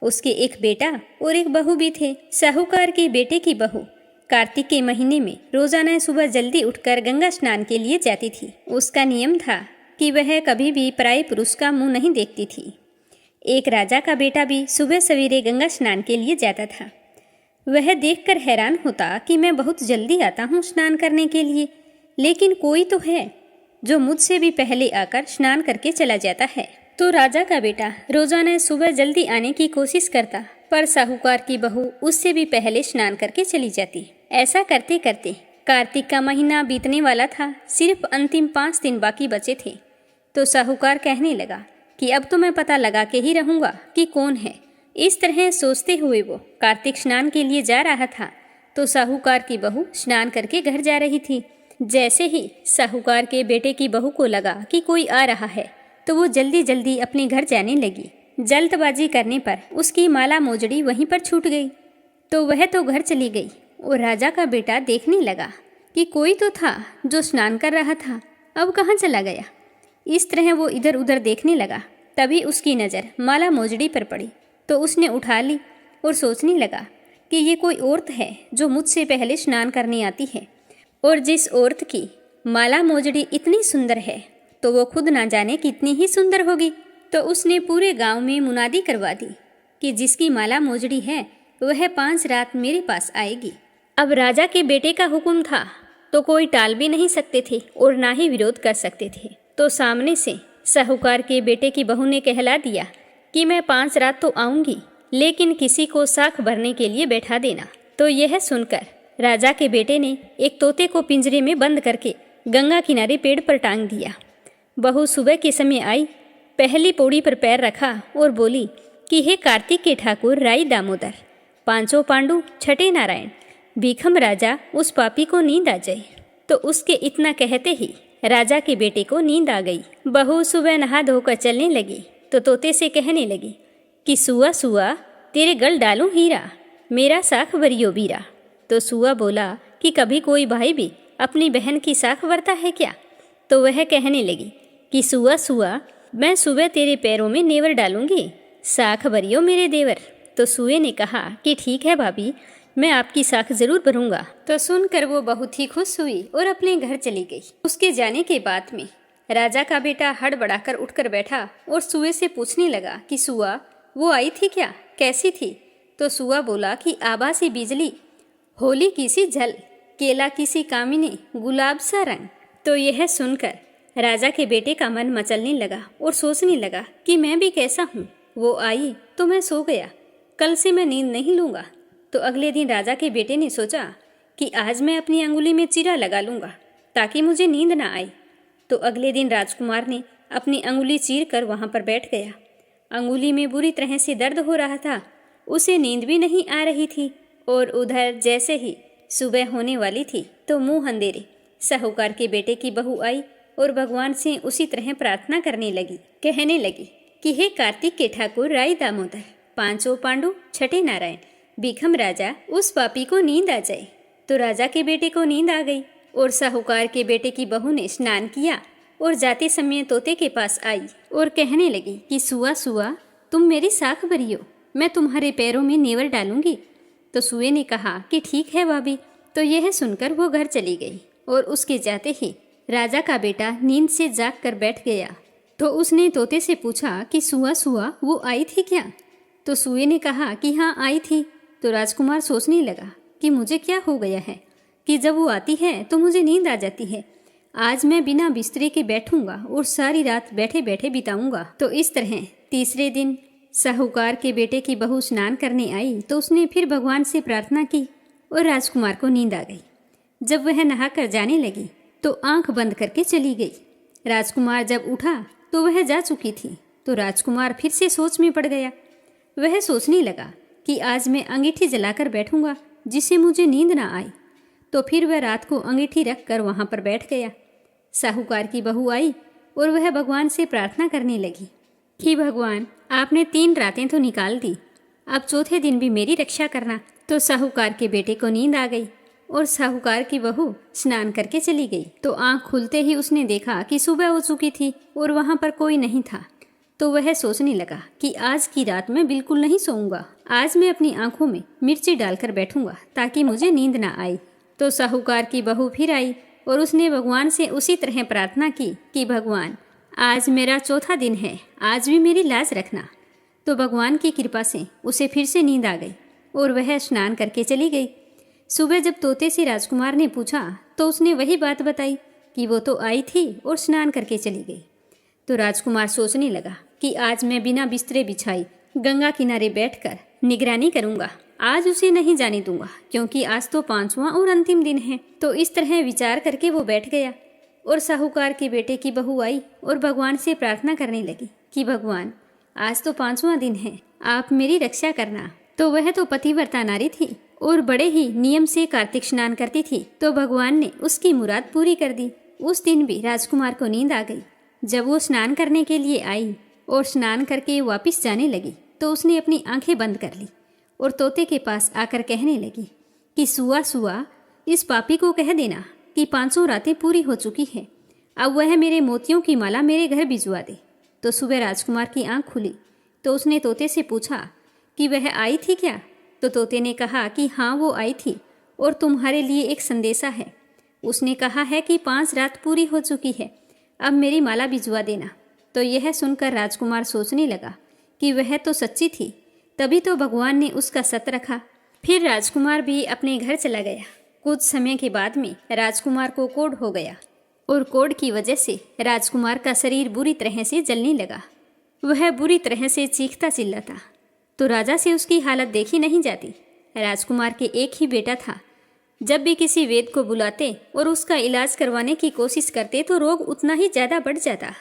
Speaker 1: उसके एक बेटा और एक बहू भी थे। साहूकार के बेटे की बहू कार्तिक के महीने में रोजाना सुबह जल्दी उठकर गंगा स्नान के लिए जाती थी। उसका नियम था कि वह कभी भी पराये पुरुष का मुंह नहीं देखती थी। एक राजा का बेटा भी सुबह सवेरे गंगा स्नान के लिए जाता था। वह देखकर हैरान होता कि मैं बहुत जल्दी आता हूँ स्नान करने के लिए, लेकिन कोई तो है जो मुझसे भी पहले आकर स्नान करके चला जाता है। तो राजा का बेटा रोजाना सुबह जल्दी आने की कोशिश करता, पर साहूकार की बहू उससे भी पहले स्नान करके चली जाती। ऐसा करते करते कार्तिक का महीना बीतने वाला था। सिर्फ अंतिम 5 दिन बाकी बचे थे। तो साहूकार कहने लगा कि अब तो मैं पता लगा के ही रहूंगा कि कौन है। इस तरह सोचते हुए वो कार्तिक स्नान के लिए जा रहा था। तो साहूकार की बहू स्नान करके घर जा रही थी। जैसे ही साहूकार के बेटे की बहू को लगा कि कोई आ रहा है तो वो जल्दी जल्दी अपने घर जाने लगी। जल्दबाजी करने पर उसकी माला मोजड़ी वहीं पर छूट गई। तो वह तो घर चली गई और राजा का बेटा देखने लगा कि कोई तो था जो स्नान कर रहा था, अब कहाँ चला गया। इस तरह वो इधर उधर देखने लगा। तभी उसकी नज़र माला मोजड़ी पर पड़ी तो उसने उठा ली और सोचने लगा कि ये कोई औरत है जो मुझसे पहले स्नान करने आती है, और जिस औरत की माला मोजड़ी इतनी सुंदर है तो वो खुद ना जाने कितनी ही सुंदर होगी। तो उसने पूरे गांव में मुनादी करवा दी कि जिसकी माला मोजड़ी है वह 5 रात मेरे पास आएगी। अब राजा के बेटे का हुक्म था तो कोई टाल भी नहीं सकते थे और ना ही विरोध कर सकते थे। तो सामने से साहूकार के बेटे की बहू ने कहला दिया कि मैं 5 रात तो आऊंगी, लेकिन किसी को साख भरने के लिए बैठा देना। तो यह सुनकर राजा के बेटे ने एक तोते को पिंजरे में बंद करके गंगा किनारे पेड़ पर टांग दिया। बहू सुबह के समय आई, पहली पौड़ी पर पैर रखा और बोली कि हे कार्तिक के ठाकुर राई दामोदर, 5 पांडु, 6 नारायण, भीखम राजा, उस पापी को नींद आ जाए। तो उसके इतना कहते ही राजा के बेटे को नींद आ गई। बहू सुबह नहा धोकर चलने लगी तो तोते से कहने लगी कि सुआ सुआ तेरे गल डालूं हीरा, मेरा साख वरियो बीरा। तो सुआ बोला कि कभी कोई भाई भी अपनी बहन की साख वरता है क्या? तो वह कहने लगी कि सुआ सुआ मैं सुबह तेरे पैरों में नेवर डालूंगी, साख भरियो मेरे देवर। तो सुए ने कहा कि ठीक है भाभी, मैं आपकी साख जरूर भरूंगा। तो सुनकर वो बहुत ही खुश हुई और अपने घर चली गई। उसके जाने के बाद में राजा का बेटा हड़बड़ाकर उठकर बैठा और सुए से पूछने लगा कि सुआ वो आई थी क्या, कैसी थी? तो सुआ बोला कि आभा सी बिजली, होली की सी झल, केला की सी कामिनी, गुलाब सा रंग। तो यह सुनकर राजा के बेटे का मन मचलने लगा और सोचने लगा कि मैं भी कैसा हूँ। वो आई तो मैं सो गया, कल से मैं नींद नहीं लूँगा। तो अगले दिन राजा के बेटे ने सोचा कि आज मैं अपनी अंगुली में चीरा लगा लूँगा ताकि मुझे नींद ना आए। तो अगले दिन राजकुमार ने अपनी अंगुली चीर कर वहाँ पर बैठ गया। अंगुली में बुरी तरह से दर्द हो रहा था, उसे नींद भी नहीं आ रही थी। और उधर जैसे ही सुबह होने वाली थी तो मुंह अंधेरे साहूकार के बेटे की बहू आई और भगवान से उसी तरह प्रार्थना करने लगी, कहने लगी कि हे कार्तिक के ठाकुर राई दामोदर, पांचों पांडु, छठे नारायण, भीखम राजा, उस पापी को नींद आ जाए। तो राजा के बेटे को नींद आ गई और साहूकार के बेटे की बहू ने स्नान किया और जाते समय तोते के पास आई और कहने लगी कि सुआ सुआ तुम मेरी साख भरियो, मैं तुम्हारे पैरों में नेवर डालूंगी। तो सुए ने कहा कि ठीक है भाभी। तो यह सुनकर वो घर चली गई और उसके जाते ही राजा का बेटा नींद से जाग कर बैठ गया। तो उसने तोते से पूछा कि सुआ सुआ वो आई थी क्या? तो सुए ने कहा कि हाँ आई थी। तो राजकुमार सोचने लगा कि मुझे क्या हो गया है कि जब वो आती है तो मुझे नींद आ जाती है। आज मैं बिना बिस्तरे के बैठूंगा और सारी रात बैठे बैठे बिताऊंगा। तो इस तरह तीसरे दिन साहूकार के बेटे की बहू स्नान करने आई तो उसने फिर भगवान से प्रार्थना की और राजकुमार को नींद आ गई। जब वह नहाकर जाने लगी तो आंख बंद करके चली गई। राजकुमार जब उठा तो वह जा चुकी थी। तो राजकुमार फिर से सोच में पड़ गया। वह सोचने लगा कि आज मैं अंगीठी जलाकर बैठूंगा जिससे मुझे नींद ना आए। तो फिर वह रात को अंगीठी रख कर वहाँ पर बैठ गया। साहूकार की बहू आई और वह भगवान से प्रार्थना करने लगी कि भगवान, आपने 3 रातें तो निकाल दी, अब चौथे दिन भी मेरी रक्षा करना। तो साहूकार के बेटे को नींद आ गई और साहूकार की बहू स्नान करके चली गई। तो आंख खुलते ही उसने देखा कि सुबह हो चुकी थी और वहाँ पर कोई नहीं था। तो वह सोचने लगा कि आज की रात मैं बिल्कुल नहीं सोऊंगा, आज मैं अपनी आंखों में मिर्ची डालकर बैठूंगा ताकि मुझे नींद ना आए। तो साहूकार की बहू फिर आई और उसने भगवान से उसी तरह प्रार्थना की कि भगवान, आज मेरा चौथा दिन है, आज भी मेरी लाज रखना। तो भगवान की कृपा से उसे फिर से नींद आ गई और वह स्नान करके चली गई। सुबह जब तोते से राजकुमार ने पूछा तो उसने वही बात बताई कि वो तो आई थी और स्नान करके चली गई। तो राजकुमार सोचने लगा कि आज मैं बिना बिस्तरे बिछाई गंगा किनारे बैठकर निगरानी करूंगा, आज उसे नहीं जाने दूंगा क्योंकि आज तो 5वां और अंतिम दिन है। तो इस तरह विचार करके वो बैठ गया और साहूकार के बेटे की बहू आई और भगवान से प्रार्थना करने लगी कि भगवान, आज तो 5वां दिन है, आप मेरी रक्षा करना। तो वह तो पतिव्रता नारी थी और बड़े ही नियम से कार्तिक स्नान करती थी। तो भगवान ने उसकी मुराद पूरी कर दी। उस दिन भी राजकुमार को नींद आ गई। जब वो स्नान करने के लिए आई और स्नान करके वापस जाने लगी तो उसने अपनी आंखें बंद कर ली और तोते के पास आकर कहने लगी कि सुआ सुआ, इस पापी को कह देना कि 500 रातें पूरी हो चुकी है, अब वह मेरे मोतियों की माला मेरे घर भिजवा दे। तो सुबह राजकुमार की आंख खुली तो उसने तोते से पूछा कि वह आई थी क्या? तो तोते ने कहा कि हाँ वो आई थी और तुम्हारे लिए एक संदेशा है। उसने कहा है कि 5 रात पूरी हो चुकी है, अब मेरी माला भिजवा देना। तो यह सुनकर राजकुमार सोचने लगा कि वह तो सच्ची थी, तभी तो भगवान ने उसका सत रखा। फिर राजकुमार भी अपने घर चला गया। कुछ समय के बाद में राजकुमार को कोढ़ हो गया और कोढ़ की वजह से राजकुमार का शरीर बुरी तरह से जलने लगा। वह बुरी तरह से चीखता चिल्लाता। तो राजा से उसकी हालत देखी नहीं जाती। राजकुमार के एक ही बेटा था। जब भी किसी वैद्य को बुलाते और उसका इलाज करवाने की कोशिश करते तो रोग उतना ही ज़्यादा बढ़ जाता।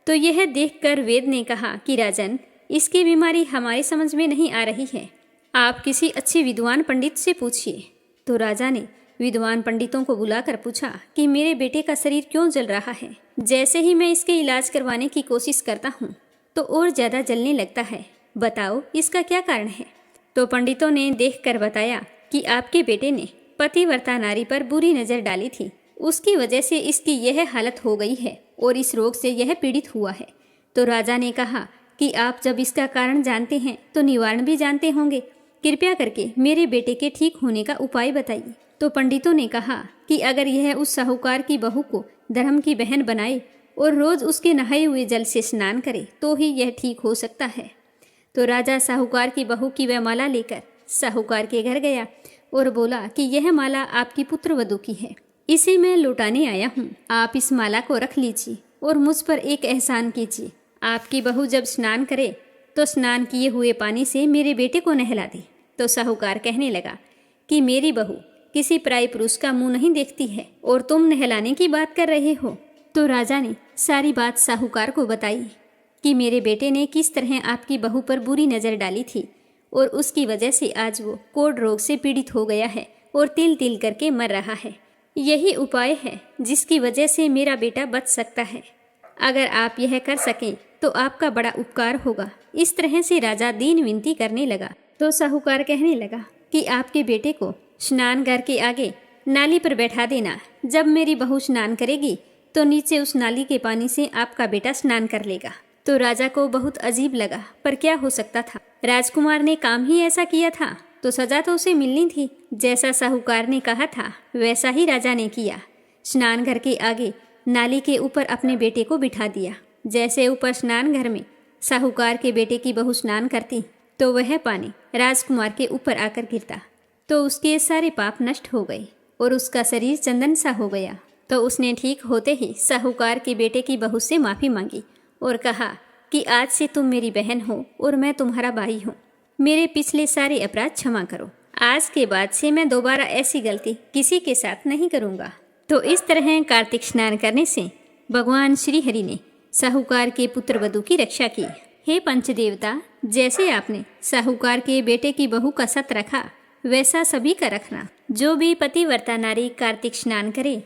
Speaker 1: तो यह देखकर वैद्य ने कहा कि राजन, इसकी बीमारी हमारी समझ में नहीं आ रही है, आप किसी अच्छे विद्वान पंडित से पूछिए। तो राजा ने विद्वान पंडितों को बुलाकर पूछा कि मेरे बेटे का शरीर क्यों जल रहा है। जैसे ही मैं इसके इलाज करवाने की कोशिश करता हूँ तो और ज़्यादा जलने लगता है। बताओ इसका क्या कारण है। तो पंडितों ने देखकर बताया कि आपके बेटे ने पतिव्रता नारी पर बुरी नजर डाली थी, उसकी वजह से इसकी यह हालत हो गई है और इस रोग से यह पीड़ित हुआ है। तो राजा ने कहा कि आप जब इसका कारण जानते हैं तो निवारण भी जानते होंगे, कृपया करके मेरे बेटे के ठीक होने का उपाय बताइए। तो पंडितों ने कहा कि अगर यह उस साहूकार की बहू को धर्म की बहन बनाए और रोज उसके नहाए हुए जल से स्नान करे तो ही यह ठीक हो सकता है। तो राजा साहूकार की बहू की वह माला लेकर साहूकार के घर गया और बोला कि यह माला आपकी पुत्रवधू की है, इसे मैं लौटाने आया हूँ, आप इस माला को रख लीजिए और मुझ पर एक एहसान कीजिए। आपकी बहू जब स्नान करे तो स्नान किए हुए पानी से मेरे बेटे को नहला दे। तो साहूकार कहने लगा कि मेरी बहू किसी पराई पुरुष का मुंह नहीं देखती है और तुम नहलाने की बात कर रहे हो। तो राजा ने सारी बात साहूकार को बताई कि मेरे बेटे ने किस तरह आपकी बहू पर बुरी नज़र डाली थी और उसकी वजह से आज वो कोढ़ रोग से पीड़ित हो गया है और तिल तिल करके मर रहा है। यही उपाय है जिसकी वजह से मेरा बेटा बच सकता है। अगर आप यह कर सकें तो आपका बड़ा उपकार होगा। इस तरह से राजा दीन विनती करने लगा। तो साहूकार कहने लगा कि आपके बेटे को स्नान घर के आगे नाली पर बैठा देना। जब मेरी बहू स्नान करेगी तो नीचे उस नाली के पानी से आपका बेटा स्नान कर लेगा। तो राजा को बहुत अजीब लगा, पर क्या हो सकता था, राजकुमार ने काम ही ऐसा किया था तो सजा तो उसे मिलनी थी। जैसा साहूकार ने कहा था वैसा ही राजा ने किया। स्नान घर के आगे नाली के ऊपर अपने बेटे को बिठा दिया। जैसे ऊपर स्नान घर में साहूकार के बेटे की बहू स्नान करती तो वह पानी राजकुमार के ऊपर आकर गिरता तो उसके सारे पाप नष्ट हो गए और उसका शरीर चंदन सा हो गया। तो उसने ठीक होते ही साहूकार के बेटे की बहू से माफ़ी मांगी और कहा कि आज से तुम मेरी बहन हो और मैं तुम्हारा भाई हूँ, मेरे पिछले सारे अपराध क्षमा करो। आज के बाद से मैं दोबारा ऐसी गलती किसी के साथ नहीं करूँगा। तो इस तरह कार्तिक स्नान करने से भगवान श्री हरि ने साहूकार के पुत्र वधू की रक्षा की। हे पंचदेवता, जैसे आपने साहूकार के बेटे की बहू का सत रखा वैसा सभी का रखना। जो भी पतिव्रता नारी कार्तिक स्नान करे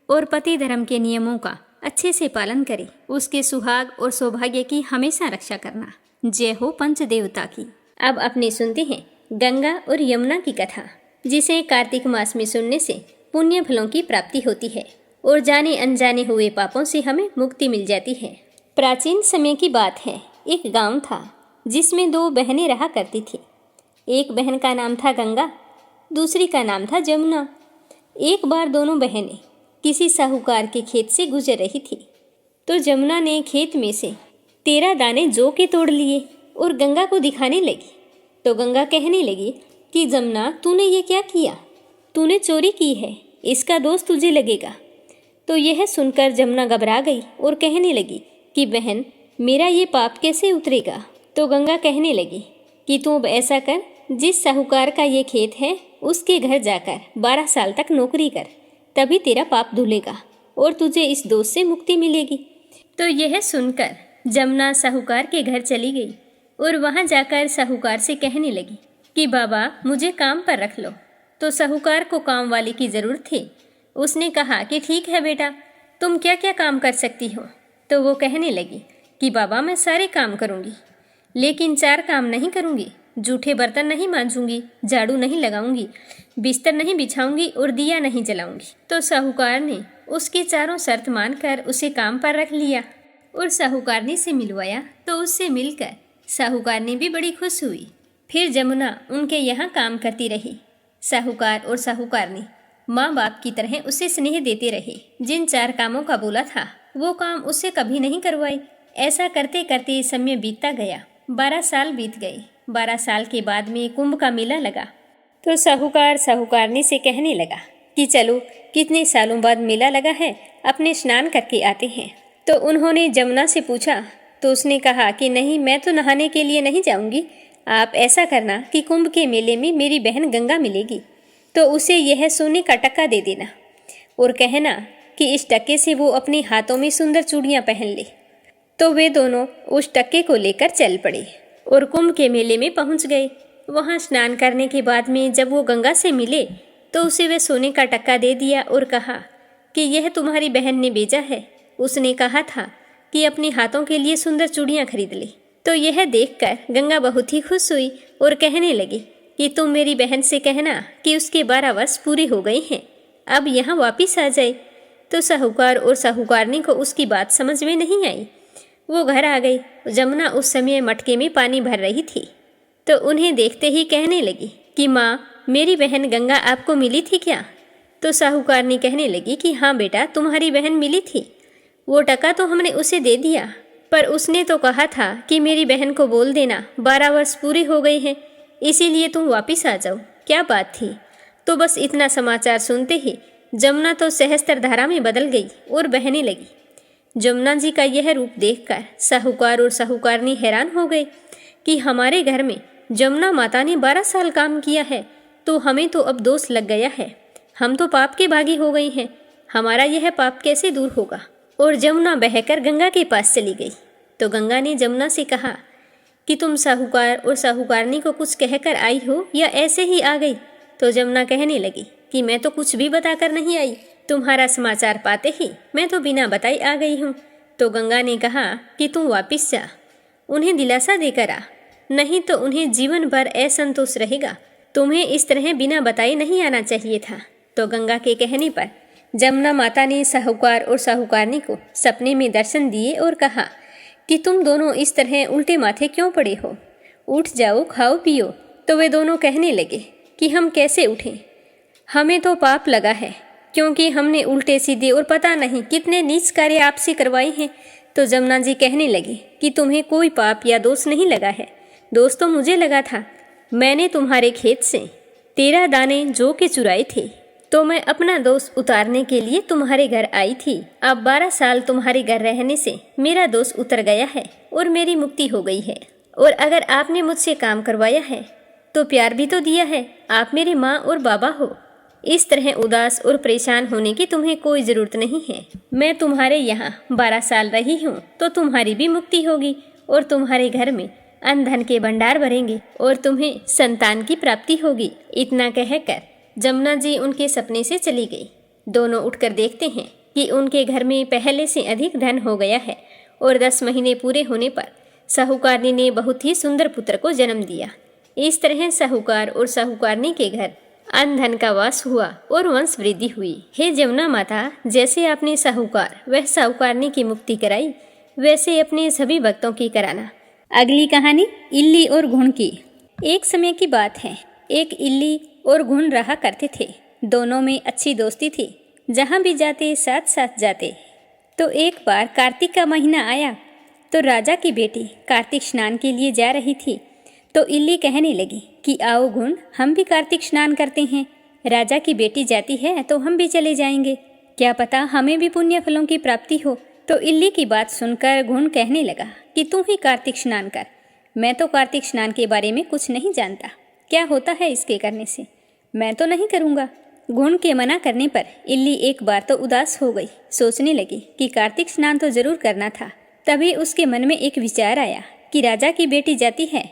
Speaker 1: और पति धर्म के नियमों का अच्छे से पालन करे, उसके सुहाग और सौभाग्य की हमेशा रक्षा करना। जय हो पंचदेवता की। अब अपने सुनते हैं गंगा और यमुना की कथा, जिसे कार्तिक मास में सुनने से पुण्य फलों की प्राप्ति होती है और जाने अनजाने हुए पापों से हमें मुक्ति मिल जाती है। प्राचीन समय की बात है, एक गांव था जिसमें दो बहनें रहा करती थी। एक बहन का नाम था गंगा, दूसरी का नाम था जमुना। एक बार दोनों बहनें किसी साहूकार के खेत से गुजर रही थी तो जमुना ने खेत में से 13 दाने जौ के तोड़ लिए और गंगा को दिखाने लगी। तो गंगा कहने लगी कि जमुना, तूने ये क्या किया, तूने चोरी की है, इसका दोष तुझे लगेगा। तो यह सुनकर जमुना घबरा गई और कहने लगी कि बहन, मेरा ये पाप कैसे उतरेगा। तो गंगा कहने लगी कि तू अब ऐसा कर, जिस साहूकार का ये खेत है उसके घर जाकर 12 साल तक नौकरी कर, तभी तेरा पाप धुलेगा और तुझे इस दोष से मुक्ति मिलेगी। तो यह सुनकर जमुना साहूकार के घर चली गई और वहां जाकर साहूकार से कहने लगी कि बाबा, मुझे काम पर रख लो। तो साहूकार को काम वाली की ज़रूरत थी। उसने कहा कि ठीक है बेटा, तुम क्या क्या काम कर सकती हो। तो वो कहने लगी कि बाबा, मैं सारे काम करूँगी लेकिन 4 काम नहीं करूँगी। जूठे बर्तन नहीं मांजूंगी, झाड़ू नहीं लगाऊंगी, बिस्तर नहीं बिछाऊंगी और दिया नहीं जलाऊंगी। तो साहूकार ने उसकी चारों शर्त मानकर उसे काम पर रख लिया और साहूकारनी से मिलवाया। तो उससे मिलकर साहूकारनी भी बड़ी खुश हुई। फिर जमुना उनके यहाँ काम करती रही। साहूकार और साहूकारनी माँ बाप की तरह उसे स्नेह देते रहे। जिन 4 कामों का बोला था वो काम उससे कभी नहीं करवाई। ऐसा करते करते समय बीतता गया। 12 साल बीत गए। 12 साल के बाद में कुंभ का मेला लगा। तो साहूकार साहूकारनी से कहने लगा कि चलो, कितने सालों बाद मेला लगा है, अपने स्नान करके आते हैं। तो उन्होंने जमुना से पूछा तो उसने कहा कि नहीं, मैं तो नहाने के लिए नहीं जाऊंगी। आप ऐसा करना कि कुंभ के मेले में मेरी बहन गंगा मिलेगी तो उसे यह सोने का टक्का दे देना और कहना कि इस टक्के से वो अपने हाथों में सुंदर चूड़ियाँ पहन ले। तो वे दोनों उस टक्के को लेकर चल पड़े और कुंभ के मेले में पहुंच गए। वहां स्नान करने के बाद में जब वो गंगा से मिले तो उसे वे सोने का टक्का दे दिया और कहा कि यह तुम्हारी बहन ने भेजा है। उसने कहा था कि अपने हाथों के लिए सुंदर चूड़ियाँ खरीद ले।
Speaker 2: तो यह देखकर गंगा बहुत ही खुश हुई और कहने लगी कि तुम मेरी बहन से कहना कि उसके 12 वर्ष पूरे हो गए हैं, अब यहाँ वापिस आ जाए। तो साहूकार और साहूकारनी को उसकी बात समझ में नहीं आई। वो घर आ गई। जमुना उस समय मटके में पानी भर रही थी, तो उन्हें देखते ही कहने लगी कि माँ, मेरी बहन गंगा आपको मिली थी क्या? तो साहूकारनी कहने लगी कि हाँ बेटा, तुम्हारी बहन मिली थी। वो टका तो हमने उसे दे दिया, पर उसने तो कहा था कि मेरी बहन को बोल देना 12 वर्ष पूरे हो गए हैं, इसीलिए तुम वापिस आ जाओ। क्या बात थी? तो बस इतना समाचार सुनते ही जमुना तो सहस्त्र धारा में बदल गई और बहने लगी। जमुना जी का यह रूप देखकर साहूकार और साहूकारनी हैरान हो गए कि हमारे घर में जमुना माता ने 12 साल काम किया है, तो हमें तो अब दोष लग गया है। हम तो पाप के भागी हो गई हैं, हमारा यह पाप कैसे दूर होगा? और जमुना बहकर गंगा के पास चली गई। तो गंगा ने जमुना से कहा कि तुम साहूकार और साहूकारनी को कुछ कहकर आई हो या ऐसे ही आ गई? तो जमुना कहने लगी कि मैं तो कुछ भी बताकर नहीं आई, तुम्हारा समाचार पाते ही मैं तो बिना बताई आ गई हूँ। तो गंगा ने कहा कि तुम वापिस जा, उन्हें दिलासा देकर आ, नहीं तो उन्हें जीवन भर असंतोष रहेगा। तुम्हें इस तरह बिना बताए नहीं आना चाहिए था। तो गंगा के कहने पर जमुना माता ने साहूकार और साहूकारनी को सपने में दर्शन दिए और कहा कि तुम दोनों इस तरह उल्टे माथे क्यों पड़े हो? उठ जाओ, खाओ पियो। तो वे दोनों कहने लगे कि हम कैसे उठें, हमें तो पाप लगा है, क्योंकि हमने उल्टे सीधे और पता नहीं कितने नीच कार्य आपसे करवाए हैं। तो जमुना जी कहने लगी कि तुम्हें कोई पाप या दोष नहीं लगा है, दोष तो मुझे लगा था। मैंने तुम्हारे खेत से 13 दाने जौ के चुराए थे, तो मैं अपना दोष उतारने के लिए तुम्हारे घर आई थी। अब 12 साल तुम्हारे घर रहने से मेरा दोष उतर गया है और मेरी मुक्ति हो गई है। और अगर आपने मुझसे काम करवाया है तो प्यार भी तो दिया है, आप मेरे माँ और बाबा हो। इस तरह उदास और परेशान होने की तुम्हें कोई ज़रूरत नहीं है। मैं तुम्हारे यहाँ 12 साल रही हूँ तो तुम्हारी भी मुक्ति होगी और तुम्हारे घर में अन्न धन के भंडार भरेंगे और तुम्हें संतान की प्राप्ति होगी। इतना कहकर जमुना जी उनके सपने से चली गई। दोनों उठकर देखते हैं कि उनके घर में पहले से अधिक धन हो गया है और 10 महीने पूरे होने पर साहूकारनी ने बहुत ही सुंदर पुत्र को जन्म दिया। इस तरह साहूकार और साहूकारनी के घर अन्न धन का वास हुआ और वंश वृद्धि हुई। हे जमुना माता, जैसे आपने साहूकार व साहूकारनी की मुक्ति कराई, वैसे अपने सभी भक्तों की कराना।
Speaker 1: अगली कहानी इल्ली और घुन की। एक समय की बात है, एक इल्ली और घुन रहा करते थे। दोनों में अच्छी दोस्ती थी, जहाँ भी जाते साथ साथ जाते। तो एक बार कार्तिक का महीना आया तो राजा की बेटी कार्तिक स्नान के लिए जा रही थी। तो इल्ली कहने लगी कि आओ घुन, हम भी कार्तिक स्नान करते हैं। राजा की बेटी जाती है तो हम भी चले जाएंगे, क्या पता हमें भी पुण्य फलों की प्राप्ति हो। तो इल्ली की बात सुनकर घुन कहने लगा कि तू ही कार्तिक स्नान कर, मैं तो कार्तिक स्नान के बारे में कुछ नहीं जानता, क्या होता है इसके करने से, मैं तो नहीं करूँगा। घुन के मना करने पर इल्ली एक बार तो उदास हो गई। सोचने लगी कि कार्तिक स्नान तो जरूर करना था। तभी उसके मन में एक विचार आया कि राजा की बेटी जाती है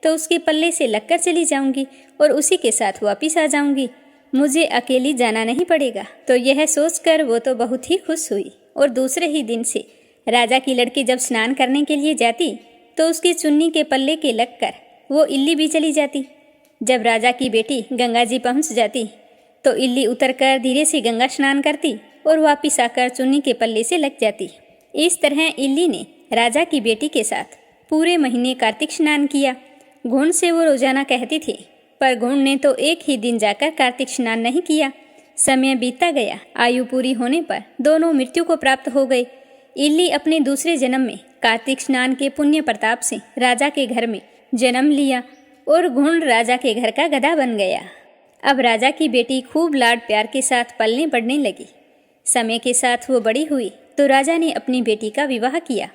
Speaker 1: तो उसके पल्ले से लगकर चली जाऊंगी और उसी के साथ वापिस आ जाऊंगी, मुझे अकेली जाना नहीं पड़ेगा। तो यह सोचकर वो तो बहुत ही खुश हुई और दूसरे ही दिन से राजा की लड़की जब स्नान करने के लिए जाती तो उसकी चुन्नी के पल्ले के लगकर वो इल्ली भी चली जाती। जब राजा की बेटी गंगा जी पहुंच जाती तो इल्ली उतरकर धीरे से गंगा स्नान करती और वापिस आकर चुन्नी के पल्ले से लग जाती। इस तरह इल्ली ने राजा की बेटी के साथ पूरे महीने कार्तिक स्नान किया। घुन से वो रोजाना कहती थी, पर घुन ने तो एक ही दिन जाकर कार्तिक स्नान नहीं किया। समय बीतता गया, आयु पूरी होने पर दोनों मृत्यु को प्राप्त हो गए। इल्ली अपने दूसरे जन्म में कार्तिक स्नान के पुण्य प्रताप से राजा के घर में जन्म लिया और घुन राजा के घर का गधा बन गया। अब राजा की बेटी खूब लाड प्यार के साथ पलने बढ़ने लगी। समय के साथ वो बड़ी हुई तो राजा ने अपनी बेटी का विवाह किया।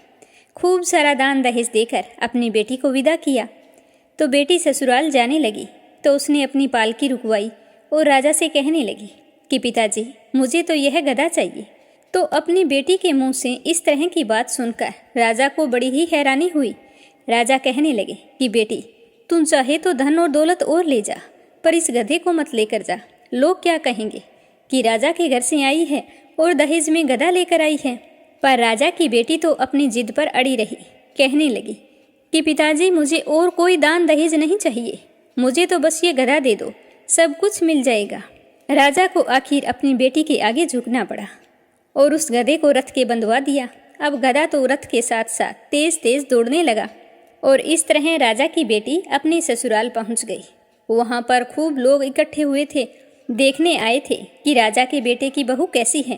Speaker 1: खूब सारा दान दहेज देकर अपनी बेटी को विदा किया। तो बेटी ससुराल जाने लगी तो उसने अपनी पालकी रुकवाई और राजा से कहने लगी कि पिताजी, मुझे तो यह गधा चाहिए। तो अपनी बेटी के मुंह से इस तरह की बात सुनकर राजा को बड़ी ही हैरानी हुई। राजा कहने लगे कि बेटी, तुम चाहे तो धन और दौलत और ले जा, पर इस गधे को मत लेकर जा। लोग क्या कहेंगे कि राजा के घर से आई है और दहेज में गधा लेकर आई है। पर राजा की बेटी तो अपनी जिद पर अड़ी रही। कहने लगी कि पिताजी मुझे और कोई दान दहेज नहीं चाहिए, मुझे तो बस ये गधा दे दो, सब कुछ मिल जाएगा। राजा को आखिर अपनी बेटी के आगे झुकना पड़ा और उस गधे को रथ के बंधवा दिया। अब गधा तो रथ के साथ साथ तेज तेज दौड़ने लगा और इस तरह राजा की बेटी अपने ससुराल पहुंच गई। वहां पर खूब लोग इकट्ठे हुए थे, देखने आए थे कि राजा के बेटे की बहू कैसी है।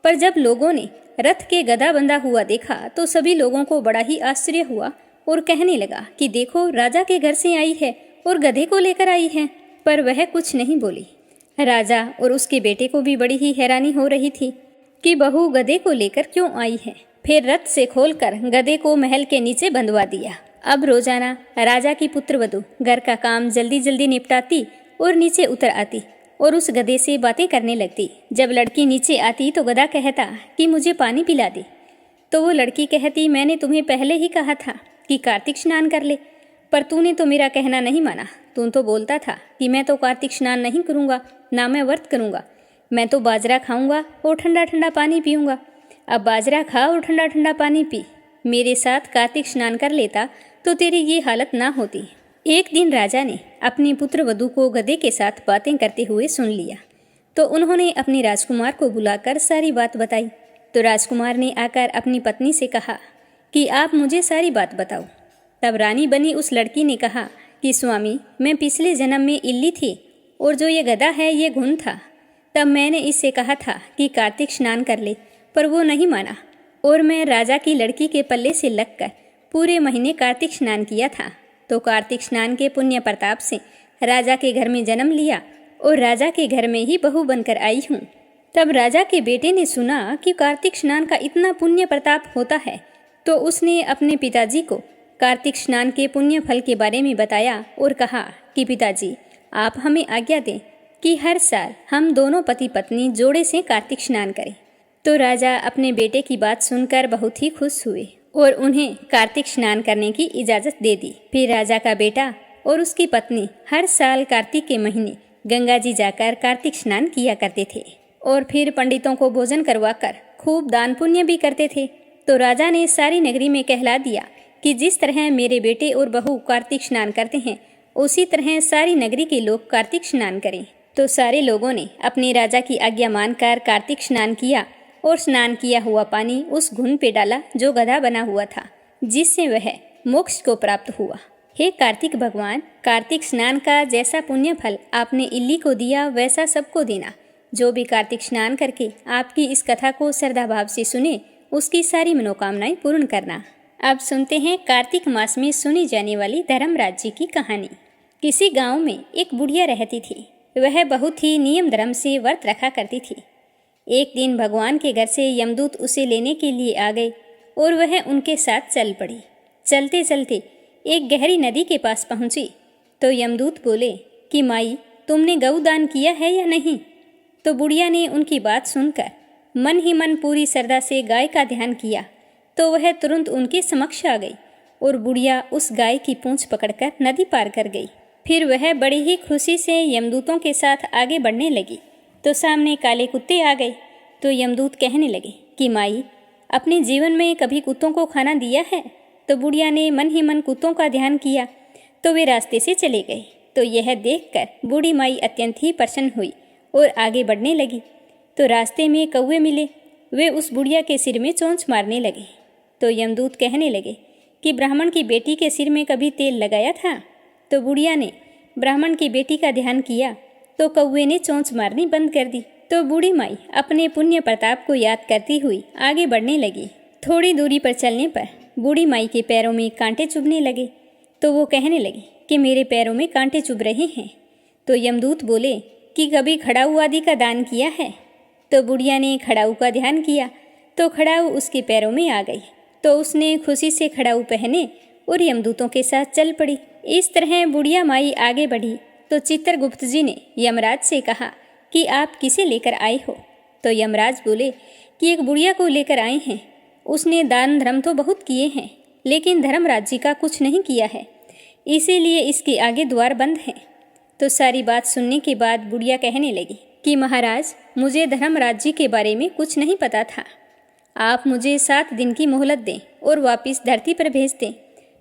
Speaker 1: पर जब लोगों ने रथ के गधा बंधा हुआ देखा तो सभी लोगों को बड़ा ही आश्चर्य हुआ और कहने लगा कि देखो, राजा के घर से आई है और गधे को लेकर आई है। पर वह कुछ नहीं बोली। राजा और उसके बेटे को भी बड़ी ही हैरानी हो रही थी कि बहू गधे को लेकर क्यों आई है। फिर रथ से खोलकर गधे को महल के नीचे बंधवा दिया। अब रोजाना राजा की पुत्रवधू घर का काम जल्दी जल्दी निपटाती और नीचे उतर आती और उस गधे से बातें करने लगती। जब लड़की नीचे आती तो गधा कहता कि मुझे पानी पिला दे, तो वो लड़की कहती मैंने तुम्हें पहले ही कहा था कि कार्तिक स्नान कर ले, पर तूने तो मेरा कहना नहीं माना। तू तो बोलता था कि मैं तो कार्तिक स्नान नहीं करूँगा, ना मैं व्रत करूँगा, मैं तो बाजरा खाऊंगा और ठंडा ठंडा पानी पीऊँगा। अब बाजरा खा और ठंडा ठंडा पानी पी, मेरे साथ कार्तिक स्नान कर लेता तो तेरी ये हालत ना होती। एक दिन राजा ने अपनी पुत्रवधू को गधे के साथ बातें करते हुए सुन लिया, तो उन्होंने अपने राजकुमार को बुलाकर सारी बात बताई। तो राजकुमार ने आकर अपनी पत्नी से कहा कि आप मुझे सारी बात बताओ। तब रानी बनी उस लड़की ने कहा कि स्वामी, मैं पिछले जन्म में इल्ली थी और जो ये गधा है ये घुन था। तब मैंने इससे कहा था कि कार्तिक स्नान कर ले, पर वो नहीं माना और मैं राजा की लड़की के पल्ले से लगकर पूरे महीने कार्तिक स्नान किया था। तो कार्तिक स्नान के पुण्य प्रताप से राजा के घर में जन्म लिया और राजा के घर में ही बहू बनकर आई हूँ। तब राजा के बेटे ने सुना कि कार्तिक स्नान का इतना पुण्य प्रताप होता है, तो उसने अपने पिताजी को कार्तिक स्नान के पुण्य फल के बारे में बताया और कहा कि पिताजी, आप हमें आज्ञा दें कि हर साल हम दोनों पति पत्नी जोड़े से कार्तिक स्नान करें। तो राजा अपने बेटे की बात सुनकर बहुत ही खुश हुए और उन्हें कार्तिक स्नान करने की इजाज़त दे दी। फिर राजा का बेटा और उसकी पत्नी हर साल कार्तिक के महीने गंगा जी जाकर कार्तिक स्नान किया करते थे और फिर पंडितों को भोजन करवाकर खूब दान पुण्य भी करते थे। तो राजा ने सारी नगरी में कहला दिया कि जिस तरह मेरे बेटे और बहू कार्तिक स्नान करते हैं, उसी तरह सारी नगरी के लोग कार्तिक स्नान करें। तो सारे लोगों ने अपने राजा की आज्ञा मानकर कार्तिक स्नान किया और स्नान किया हुआ पानी उस घुन पे डाला जो गधा बना हुआ था, जिससे वह मोक्ष को प्राप्त हुआ। हे कार्तिक भगवान, कार्तिक स्नान का जैसा पुण्य फल आपने इल्ली को दिया वैसा सबको देना। जो भी कार्तिक स्नान करके आपकी इस कथा को श्रद्धा भाव से सुने, उसकी सारी मनोकामनाएं पूर्ण करना। अब सुनते हैं कार्तिक मास में सुनी जाने वाली धर्मराज जी की कहानी। किसी गांव में एक बुढ़िया रहती थी। वह बहुत ही नियम धर्म से व्रत रखा करती थी। एक दिन भगवान के घर से यमदूत उसे लेने के लिए आ गए और वह उनके साथ चल पड़ी। चलते चलते एक गहरी नदी के पास पहुंची तो यमदूत बोले कि माई, तुमने गौदान किया है या नहीं? तो बुढ़िया ने उनकी बात सुनकर मन ही मन पूरी श्रद्धा से गाय का ध्यान किया तो वह तुरंत उनके समक्ष आ गई और बुढ़िया उस गाय की पूंछ पकड़कर नदी पार कर गई। फिर वह बड़ी ही खुशी से यमदूतों के साथ आगे बढ़ने लगी तो सामने काले कुत्ते आ गए। तो यमदूत कहने लगे कि माई, अपने जीवन में कभी कुत्तों को खाना दिया है? तो बुढ़िया ने मन ही मन कुत्तों का ध्यान किया तो वे रास्ते से चले गए। तो यह देखकर बूढ़ी माई अत्यंत ही प्रसन्न हुई और आगे बढ़ने लगी। तो रास्ते में कौवे मिले, वे उस बुढ़िया के सिर में चोंच मारने लगे। तो यमदूत कहने लगे कि ब्राह्मण की बेटी के सिर में कभी तेल लगाया था? तो बुढ़िया ने ब्राह्मण की बेटी का ध्यान किया तो कौवे ने चोंच मारनी बंद कर दी। तो बूढ़ी माई अपने पुण्य प्रताप को याद करती हुई आगे बढ़ने लगी। थोड़ी दूरी पर चलने पर बूढ़ी माई के पैरों में कांटे चुभने लगे तो वो कहने लगी कि मेरे पैरों में कांटे चुभ रहे हैं। तो यमदूत बोले कि कभी खड़ाऊ आदि का दान किया है? तो बुढ़िया ने खड़ाऊ का ध्यान किया तो खड़ाऊ उसके पैरों में आ गई। तो उसने खुशी से खड़ाऊ पहने और यमदूतों के साथ चल पड़ी। इस तरह बुढ़िया माई आगे बढ़ी तो चित्रगुप्त जी ने यमराज से कहा कि आप किसे लेकर आए हो? तो यमराज बोले कि एक बुढ़िया को लेकर आए हैं। उसने दान धर्म तो बहुत किए हैं, लेकिन धर्मराज जी का कुछ नहीं किया है, इसीलिए इसके आगे द्वार बंद हैं। तो सारी बात सुनने के बाद बुढ़िया कहने लगी कि महाराज, मुझे धर्मराज जी के बारे में कुछ नहीं पता था। आप मुझे 7 दिन की मोहलत दें और वापस धरती पर भेज दें।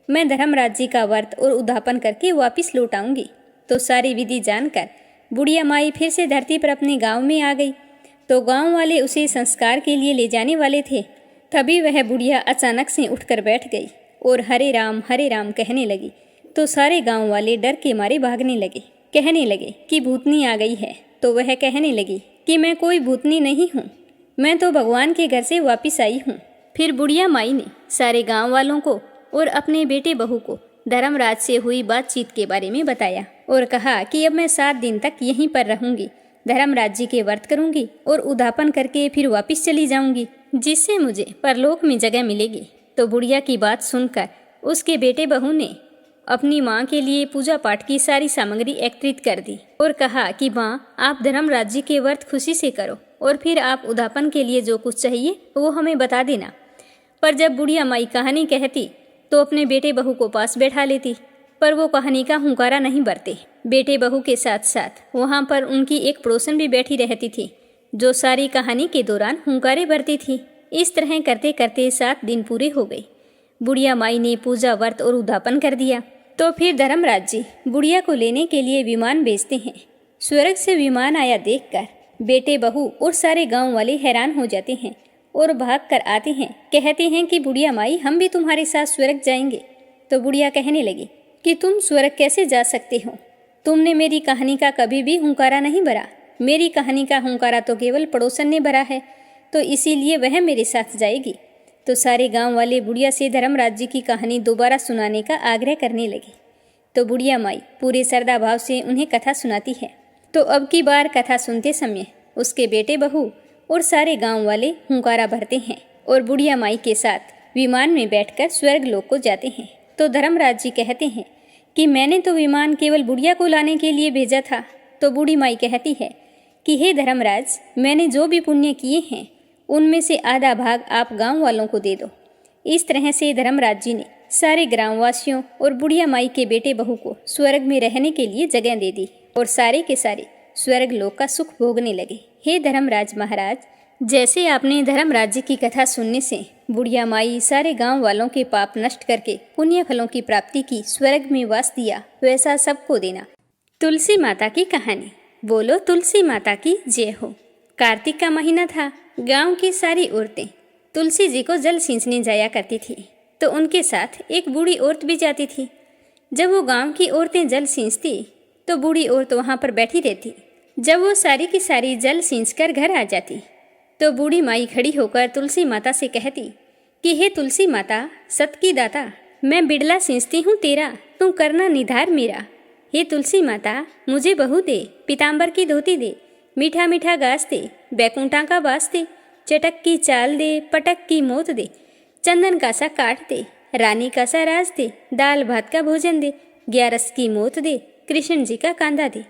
Speaker 1: मैं धर्मराज जी का व्रत और उद्यापन करके वापिस लौट आऊंगी। तो सारी विधि जानकर बुढ़िया माई फिर से धरती पर अपने गांव में आ गई। तो गांव वाले उसे संस्कार के लिए ले जाने वाले थे, तभी वह बुढ़िया अचानक से उठकर बैठ गई और हरे राम कहने लगी। तो सारे गांव वाले डर के मारे भागने लगे, कहने लगे कि भूतनी आ गई है। तो वह कहने लगी कि मैं कोई भूतनी नहीं हूँ, मैं तो भगवान के घर से वापिस आई हूँ। फिर बुढ़िया माई ने सारे गांव वालों को और अपने बेटे बहू को धर्मराज से हुई बातचीत के बारे में बताया और कहा कि अब मैं 7 दिन तक यहीं पर रहूंगी, धर्मराज जी के व्रत करूंगी और उद्यापन करके फिर वापिस चली जाऊंगी, जिससे मुझे परलोक में जगह मिलेगी। तो बुढ़िया की बात सुनकर उसके बेटे बहू ने अपनी माँ के लिए पूजा पाठ की सारी सामग्री एकत्रित कर दी और कहा कि माँ, आप धर्मराज जी के व्रत खुशी से करो और फिर आप उद्यापन के लिए जो कुछ चाहिए वो हमें बता देना। पर जब बुढ़िया माई कहानी कहती तो अपने बेटे बहू को पास बैठा लेती, पर वो कहानी का हुंकारा नहीं भरते। बेटे बहू के साथ साथ वहाँ पर उनकी एक पड़ोसन भी बैठी रहती थी, जो सारी कहानी के दौरान हुंकारे भरती थी। इस तरह करते करते 7 दिन पूरे हो गए। बुढ़िया माई ने पूजा व्रत और उद्यापन कर दिया। तो फिर धर्मराज जी बुढ़िया को लेने के लिए विमान भेजते हैं। स्वर्ग से विमान आया देखकर बेटे बहू और सारे गांव वाले हैरान हो जाते हैं और भाग कर आते हैं, कहते हैं कि बुढ़िया माई, हम भी तुम्हारे साथ स्वर्ग जाएंगे। तो बुढ़िया कहने लगी कि तुम स्वर्ग कैसे जा सकते हो, तुमने मेरी कहानी का कभी भी हुंकारा नहीं भरा। मेरी कहानी का हुंकारा तो केवल पड़ोसन ने भरा है, तो इसीलिए वह मेरे साथ जाएगी। तो सारे गांव वाले बुढ़िया से धर्मराज जी की कहानी दोबारा सुनाने का आग्रह करने लगे। तो बुढ़िया माई पूरे श्रद्धा भाव से उन्हें कथा सुनाती है। तो अब की बार कथा सुनते समय उसके बेटे बहू और सारे गांव वाले हुंकारा भरते हैं और बुढ़िया माई के साथ विमान में बैठकर स्वर्ग लोक को जाते हैं। तो धर्मराज जी कहते हैं कि मैंने तो विमान केवल बुढ़िया को लाने के लिए भेजा था। तो बूढ़ी माई कहती है कि हे धर्मराज, मैंने जो भी पुण्य किए हैं उनमें से आधा भाग आप गांव वालों को दे दो। इस तरह से धर्मराज जी ने सारे ग्रामवासियों और बुढ़िया माई के बेटे बहू को स्वर्ग में रहने के लिए जगह दे दी और सारे के सारे स्वर्ग लोक का सुख भोगने लगे। हे धर्मराज महाराज, जैसे आपने धर्मराज जी की कथा सुनने से बुढ़िया माई सारे गांव वालों के पाप नष्ट करके पुण्य फलों की प्राप्ति की, स्वर्ग में वास दिया, वैसा सबको देना। तुलसी माता की कहानी। बोलो तुलसी माता की जय हो। कार्तिक का महीना था। गांव की सारी औरतें तुलसी जी को जल सींचने जाया करती थी, तो उनके साथ एक बूढ़ी औरत भी जाती थी। जब वो गांव की औरतें जल सींचती तो बूढ़ी औरत वहां पर बैठी रहती। जब वो सारी की सारी जल सींचकर घर आ जाती तो बूढ़ी माई खड़ी होकर तुलसी माता से कहती कि हे तुलसी माता, सत की दाता, मैं बिड़ला सींचती हूँ तेरा, तू करना निधार मेरा। हे तुलसी माता, मुझे बहू दे, पीताम्बर की धोती दे, मीठा मीठा घास दे, बैकुंठा का बास दे, चटक की चाल दे, पटक की मोत दे, चंदन का सा काट दे, रानी का सा राज दे, दाल भात का भोजन दे, 11 की मोत दे, कृष्ण जी का कांधा दे।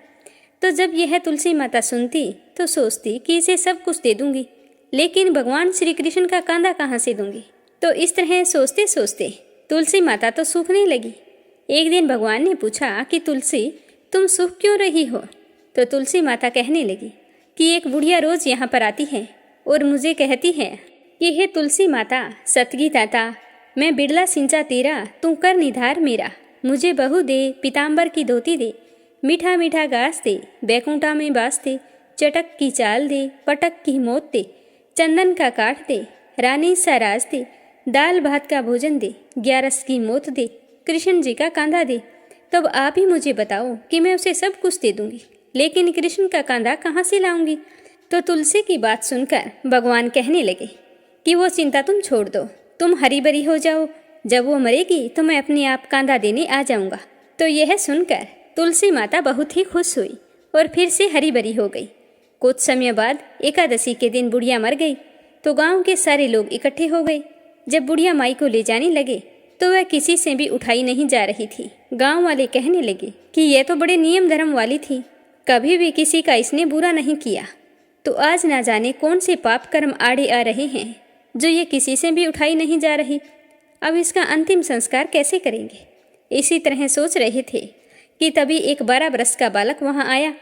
Speaker 1: तो जब यह तुलसी माता सुनती तो सोचती कि इसे सब कुछ दे दूंगी, लेकिन भगवान श्री कृष्ण का कांधा कहाँ से दूंगी। तो इस तरह सोचते सोचते तुलसी माता तो सूखने लगी। एक दिन भगवान ने पूछा कि तुलसी, तुम सूख क्यों रही हो। तो तुलसी माता कहने लगी कि एक बुढ़िया रोज यहाँ पर आती है और मुझे कहती है कि हे तुलसी माता, सतगी दाता, मैं बिड़ला सिंचा तेरा, तू कर निधार मेरा। मुझे बहू दे, पीताम्बर की धोती दे, मीठा मीठा घास दे, बैकुंठा में बास दे, चटक की चाल दे, पटक की मोत दे, चंदन का काट दे, रानी सा राज दे, दाल भात का भोजन दे, 11 की मोत दे, कृष्ण जी का कांधा दे। तब आप ही मुझे बताओ कि मैं उसे सब कुछ दे दूंगी, लेकिन कृष्ण का कांधा कहाँ से लाऊंगी। तो तुलसी की बात सुनकर भगवान कहने लगे कि वो चिंता तुम छोड़ दो, तुम हरी भरी हो जाओ, जब वो मरेगी तो मैं अपने आप कांधा देने आ जाऊंगा। तो यह सुनकर तुलसी माता बहुत ही खुश हुई और फिर से हरी भरी हो गई। कुछ समय बाद एकादशी के दिन बुढ़िया मर गई तो गांव के सारे लोग इकट्ठे हो गए। जब बुढ़िया माई को ले जाने लगे तो वह किसी से भी उठाई नहीं जा रही थी। गांव वाले कहने लगे कि यह तो बड़े नियम धर्म वाली थी, कभी भी किसी का इसने बुरा नहीं किया, तो आज ना जाने कौन से पाप कर्म आड़े आ रहे हैं जो ये किसी से भी उठाई नहीं जा रही। अब इसका अंतिम संस्कार कैसे करेंगे। इसी तरह सोच रहे थे कि तभी एक 12 वर्ष का बालक वहां आया।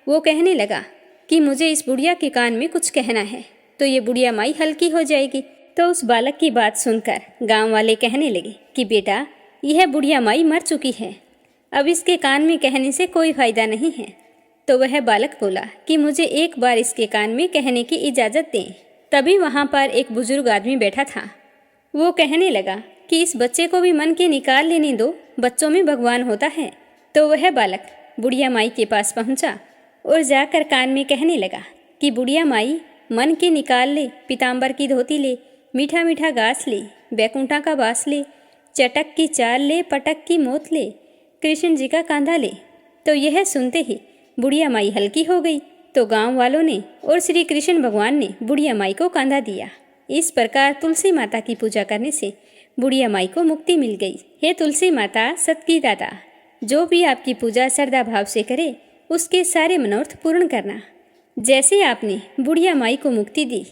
Speaker 1: वो कहने लगा कि मुझे इस बुढ़िया के कान में कुछ कहना है, तो ये बुढ़िया माई हल्की हो जाएगी। तो उस बालक की बात सुनकर गांव वाले कहने लगे कि बेटा, यह बुढ़िया माई मर चुकी है, अब इसके कान में कहने से कोई फायदा नहीं है। तो वह बालक बोला कि मुझे एक बार इसके कान में कहने की इजाज़त दें। तभी वहाँ पर एक बुजुर्ग आदमी बैठा था। वो कहने लगा कि इस बच्चे को भी मन के निकाल लेने दो, बच्चों में भगवान होता है। तो वह बालक बुढ़िया माई के पास पहुँचा और जाकर कान में कहने लगा कि बुढ़िया माई, मन के निकाल ले, पीताम्बर की धोती ले, मीठा मीठा घास ले, बैकुंठा का बास ले, चटक की चाल ले, पटक की मोत ले, कृष्ण जी का कांधा ले। तो यह सुनते ही बुढ़िया माई हल्की हो गई। तो गांव वालों ने और श्री कृष्ण भगवान ने बुढ़िया माई को कांधा दिया। इस प्रकार तुलसी माता की पूजा करने से बुढ़िया माई को मुक्ति मिल गई। हे तुलसी माता, सत की दाता, जो भी आपकी पूजा श्रद्धा भाव से करे उसके सारे मनोरथ पूर्ण करना। जैसे आपने बुढ़िया माई को मुक्ति दी,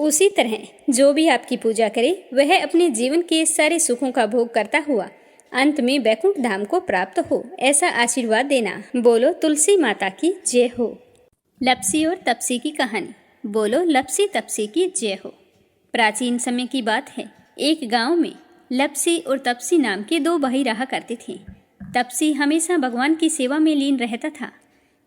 Speaker 1: उसी तरह जो भी आपकी पूजा करे वह अपने जीवन के सारे सुखों का भोग करता हुआ अंत में बैकुंठ धाम को प्राप्त हो, ऐसा आशीर्वाद देना। बोलो तुलसी माता की जय हो। लप्सी और तपसी की कहानी। बोलो लप्सी तपसी की जय हो। प्राचीन समय की बात है। एक गांव में लप्सी और तपसी नाम के दो भाई रहा करते थे। तपसी हमेशा भगवान की सेवा में लीन रहता था,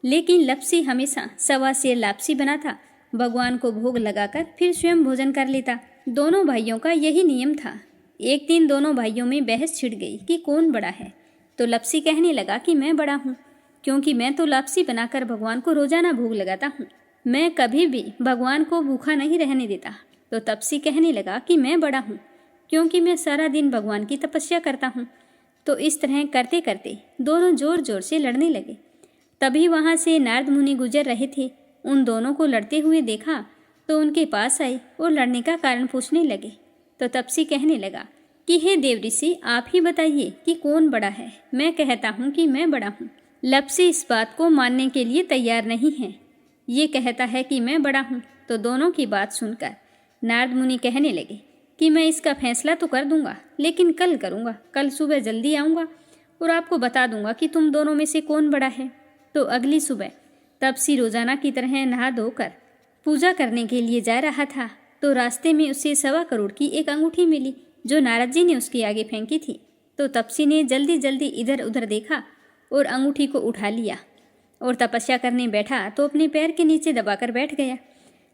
Speaker 1: लेकिन लप्सी हमेशा सवा सेर लापसी बनाता, भगवान को भोग लगाकर फिर स्वयं भोजन कर लेता। दोनों भाइयों का यही नियम था। एक दिन दोनों भाइयों में बहस छिड़ गई कि कौन बड़ा है। तो लप्सी कहने लगा कि मैं बड़ा हूँ, क्योंकि मैं तो लापसी बनाकर भगवान को रोजाना भोग लगाता हूँ, मैं कभी भी भगवान को भूखा नहीं रहने देता। तो तपसी कहने लगा कि मैं बड़ा हूँ, क्योंकि मैं सारा दिन भगवान की तपस्या करता हूँ। तो इस तरह करते करते दोनों जोर जोर से लड़ने लगे। तभी वहाँ से नारद मुनि गुजर रहे थे। उन दोनों को लड़ते हुए देखा तो उनके पास आए और लड़ने का कारण पूछने लगे। तो तपसी कहने लगा कि हे देव ऋषि, आप ही बताइए कि कौन बड़ा है। मैं कहता हूँ कि मैं बड़ा हूँ। लप्सी इस बात को मानने के लिए तैयार नहीं है। ये कहता है कि मैं बड़ा हूँ। तो दोनों की बात सुनकर नारद मुनि कहने लगे कि मैं इसका फैसला तो कर दूंगा, लेकिन कल करूँगा। कल सुबह जल्दी आऊँगा और आपको बता दूंगा कि तुम दोनों में से कौन बड़ा है। तो अगली सुबह तपसी रोजाना की तरह नहा धोकर पूजा करने के लिए जा रहा था। तो रास्ते में उसे 1.25 करोड़ की एक अंगूठी मिली, जो नारद जी ने उसके आगे फेंकी थी। तो तपसी ने जल्दी जल्दी इधर उधर देखा और अंगूठी को उठा लिया और तपस्या करने बैठा तो अपने पैर के नीचे दबाकर बैठ गया।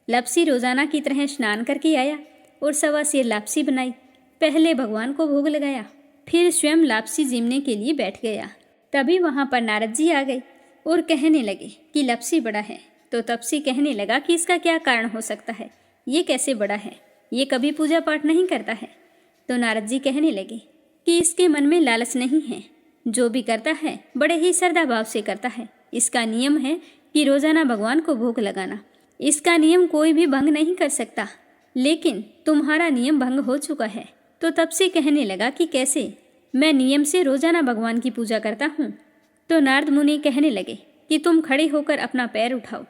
Speaker 1: लप्सी रोजाना की तरह स्नान करके आया और 1.25 सेर लापसी बनाई। पहले भगवान को भोग लगाया, फिर स्वयं लापसी जीमने के लिए बैठ गया। तभी वहाँ पर नारद जी आ गए और कहने लगे कि लप्सी बड़ा है। तो तपसी कहने लगा कि इसका क्या कारण हो सकता है, ये कैसे बड़ा है, ये कभी पूजा पाठ नहीं करता है। तो नारद जी कहने लगे कि इसके मन में लालच नहीं है, जो भी करता है बड़े ही श्रद्धा भाव से करता है। इसका नियम है कि रोजाना भगवान को भोग लगाना। इसका नियम कोई भी भंग नहीं कर सकता, लेकिन तुम्हारा नियम भंग हो चुका है। तो तपसी कहने लगा कि कैसे, मैं नियम से रोजाना भगवान की पूजा करता हूँ। तो नारद मुनि कहने लगे कि तुम खड़े होकर अपना पैर उठाओ।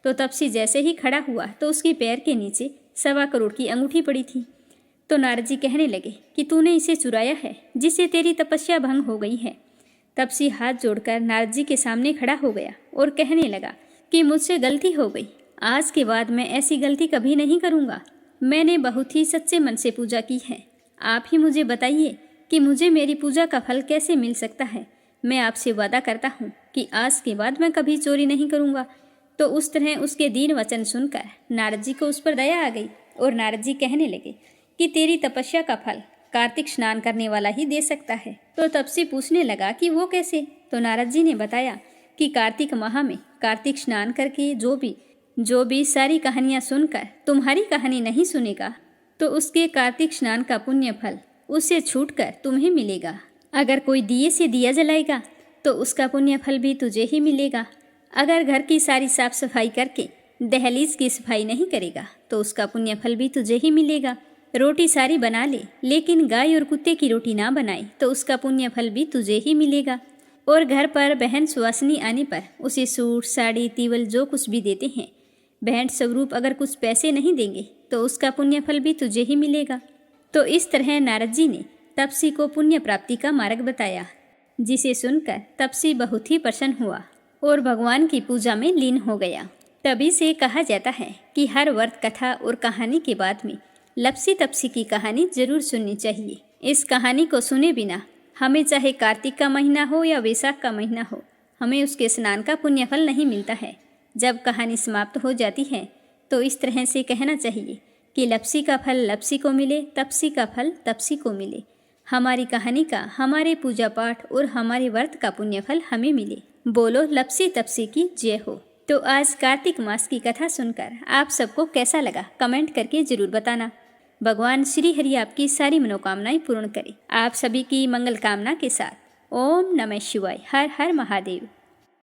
Speaker 1: तो तपसी जैसे ही खड़ा हुआ तो उसके पैर के नीचे 1.25 करोड़ की अंगूठी पड़ी थी। तो नारद जी कहने लगे कि तूने इसे चुराया है, जिससे तेरी तपस्या भंग हो गई है। तपसी हाथ जोड़कर नारद जी के सामने खड़ा हो गया और कहने लगा कि मुझसे गलती हो गई, आज के बाद मैं ऐसी गलती कभी नहीं करूँगा। मैंने बहुत ही सच्चे मन से पूजा की है। आप ही मुझे बताइए कि मुझे मेरी पूजा का फल कैसे मिल सकता है। मैं आपसे वादा करता हूँ कि आज के बाद मैं कभी चोरी नहीं करूँगा। तो उस तरह उसके दीन वचन सुनकर नारद जी को उस पर दया आ गई और नारद जी कहने लगे कि तेरी तपस्या का फल कार्तिक स्नान करने वाला ही दे सकता है। तो तपसी पूछने लगा कि वो कैसे। तो नारद जी ने बताया कि कार्तिक माह में कार्तिक स्नान करके जो भी सारी कहानियाँ सुनकर तुम्हारी कहानी नहीं सुनेगा, तो उसके कार्तिक स्नान का पुण्य फल उससे छूटकर तुम्हें मिलेगा। अगर कोई दिए से दिया जलाएगा तो उसका पुण्य फल भी तुझे ही मिलेगा। अगर घर की सारी साफ सफाई करके दहलीज की सफाई नहीं करेगा तो उसका पुण्य फल भी तुझे ही मिलेगा। रोटी सारी बना ले, लेकिन गाय और कुत्ते की रोटी ना बनाए तो उसका पुण्य फल भी तुझे ही मिलेगा। और घर पर बहन सुवासिनी आने पर उसे सूट साड़ी तीवल जो कुछ भी देते हैं, भेंट स्वरूप अगर कुछ पैसे नहीं देंगे तो उसका पुण्य फल भी तुझे ही मिलेगा। तो इस तरह नारद जी ने तपसी को पुण्य प्राप्ति का मार्ग बताया, जिसे सुनकर तपसी बहुत ही प्रसन्न हुआ और भगवान की पूजा में लीन हो गया। तभी से कहा जाता है कि हर व्रत कथा और कहानी के बाद में लप्सी तपसी की कहानी जरूर सुननी चाहिए। इस कहानी को सुने बिना हमें चाहे कार्तिक का महीना हो या वैशाख का महीना हो, हमें उसके स्नान का पुण्य फल नहीं मिलता है। जब कहानी समाप्त हो जाती है तो इस तरह से कहना चाहिए कि लपसी का फल लपसी को मिले, तपसी का फल तपसी को मिले। हमारी कहानी का, हमारे पूजा पाठ और हमारे व्रत का पुण्य फल हमें मिले। बोलो लपसी तपसी की जय हो। तो आज कार्तिक मास की कथा सुनकर आप सबको कैसा लगा कमेंट करके जरूर बताना। भगवान श्री हरि आपकी सारी मनोकामनाएं पूर्ण करे। आप सभी की मंगल कामना के साथ ओम नमः शिवाय। हर हर महादेव।